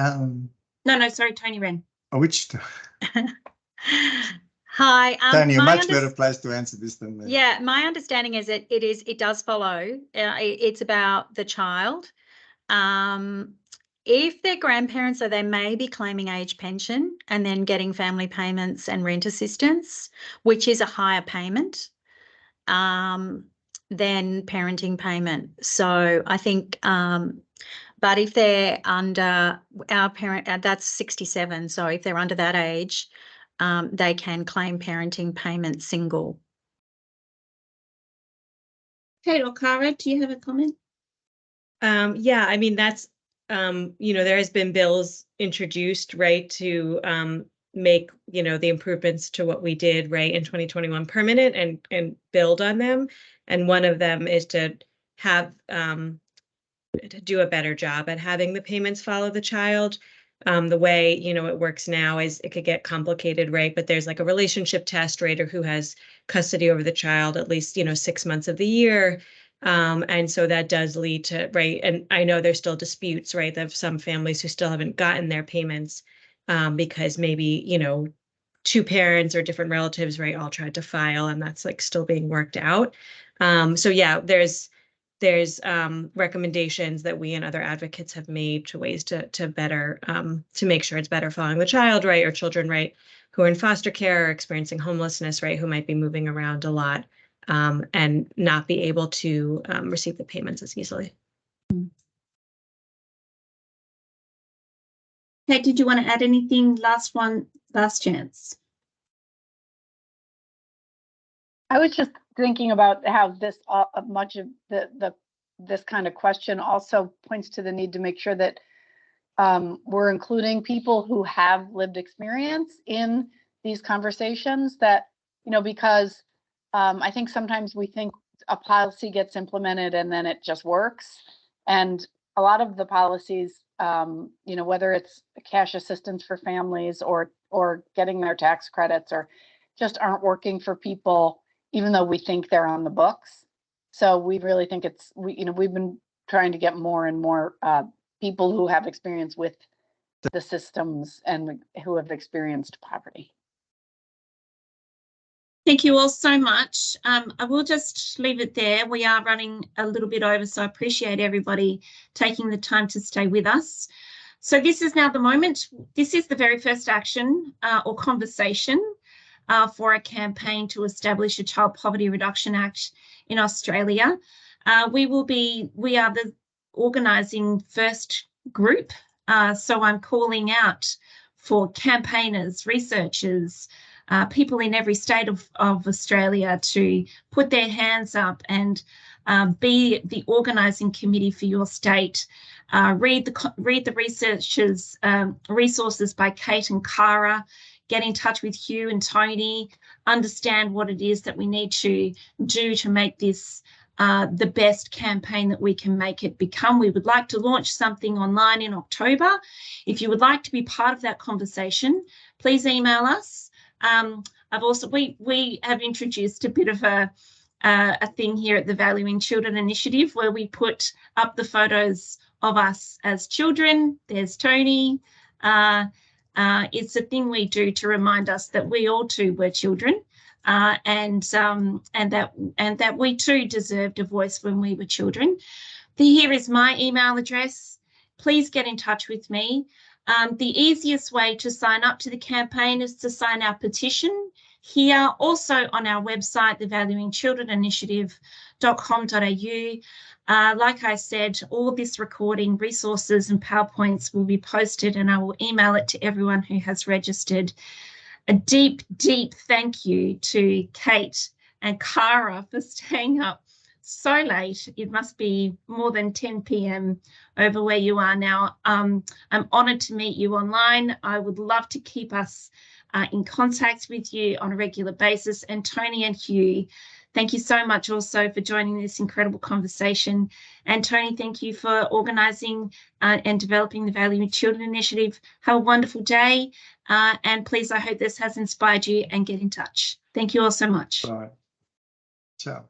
No, sorry, Toni Wren. Which? Hi. Toni, you're much better placed to answer this than me. Yeah, my understanding is that it does follow. It's about the child. If they're grandparents, so they may be claiming age pension and then getting family payments and rent assistance, which is a higher payment than parenting payment. So I think, but if they're under our parent, that's 67. So if they're under that age, they can claim parenting payment single. Kate or Cara, do you have a comment? Yeah, I mean, that's, there has been bills introduced, right, to make, the improvements to what we did, right, in 2021 permanent and build on them. And one of them is to have, to do a better job at having the payments follow the child. The way, it works now is it could get complicated, right? But there's like a relationship test, right? Or who has custody over the child at least, 6 months of the year. And so that does lead to, right? And I know there's still disputes, right? Of some families who still haven't gotten their payments because maybe, two parents or different relatives, right, all tried to file, and that's like still being worked out. So yeah, there's recommendations that we and other advocates have made to ways to better, to make sure it's better following the child, right, or children, right, who are in foster care or experiencing homelessness, right, who might be moving around a lot and not be able to receive the payments as easily. Kate, did you want to add anything? Last chance. I was just thinking about how this much of this kind of question also points to the need to make sure that we're including people who have lived experience in these conversations, that, because I think sometimes we think a policy gets implemented and then it just works. And a lot of the policies, whether it's cash assistance for families or getting their tax credits, or just aren't working for people, even though we think they're on the books. So we really think we've been trying to get more and more people who have experience with the systems and who have experienced poverty. Thank you all so much. I will just leave it there. We are running a little bit over, so I appreciate everybody taking the time to stay with us. So this is now the moment. This is the very first action or conversation for a campaign to establish a Child Poverty Reduction Act in Australia. We are the organising first group, so I'm calling out for campaigners, researchers, people in every state of Australia to put their hands up and be the organising committee for your state. Read the resources by Kate and Cara. Get in touch with Hugh and Toni. Understand what it is that we need to do to make this the best campaign that we can make it become. We would like to launch something online in October. If you would like to be part of that conversation, please email us. We have introduced a bit of a thing here at the Valuing Children Initiative where we put up the photos of us as children. There's Toni. It's a thing we do to remind us that we all too were children, and that we too deserved a voice when we were children. Here is my email address. Please get in touch with me. The easiest way to sign up to the campaign is to sign our petition here, also on our website, thevaluingchildreninitiative.com.au. Like I said, all this recording, resources and PowerPoints will be posted, and I will email it to everyone who has registered. A deep, deep thank you to Kate and Cara for staying up so late. It must be more than 10 p.m. over where you are now. I'm honoured to meet you online. I would love to keep us in contact with you on a regular basis. And Toni and Hugh, thank you so much also for joining this incredible conversation. And Toni, thank you for organising and developing the Valuing Children Initiative. Have a wonderful day. And please, I hope this has inspired you, and get in touch. Thank you all so much. Bye. Ciao.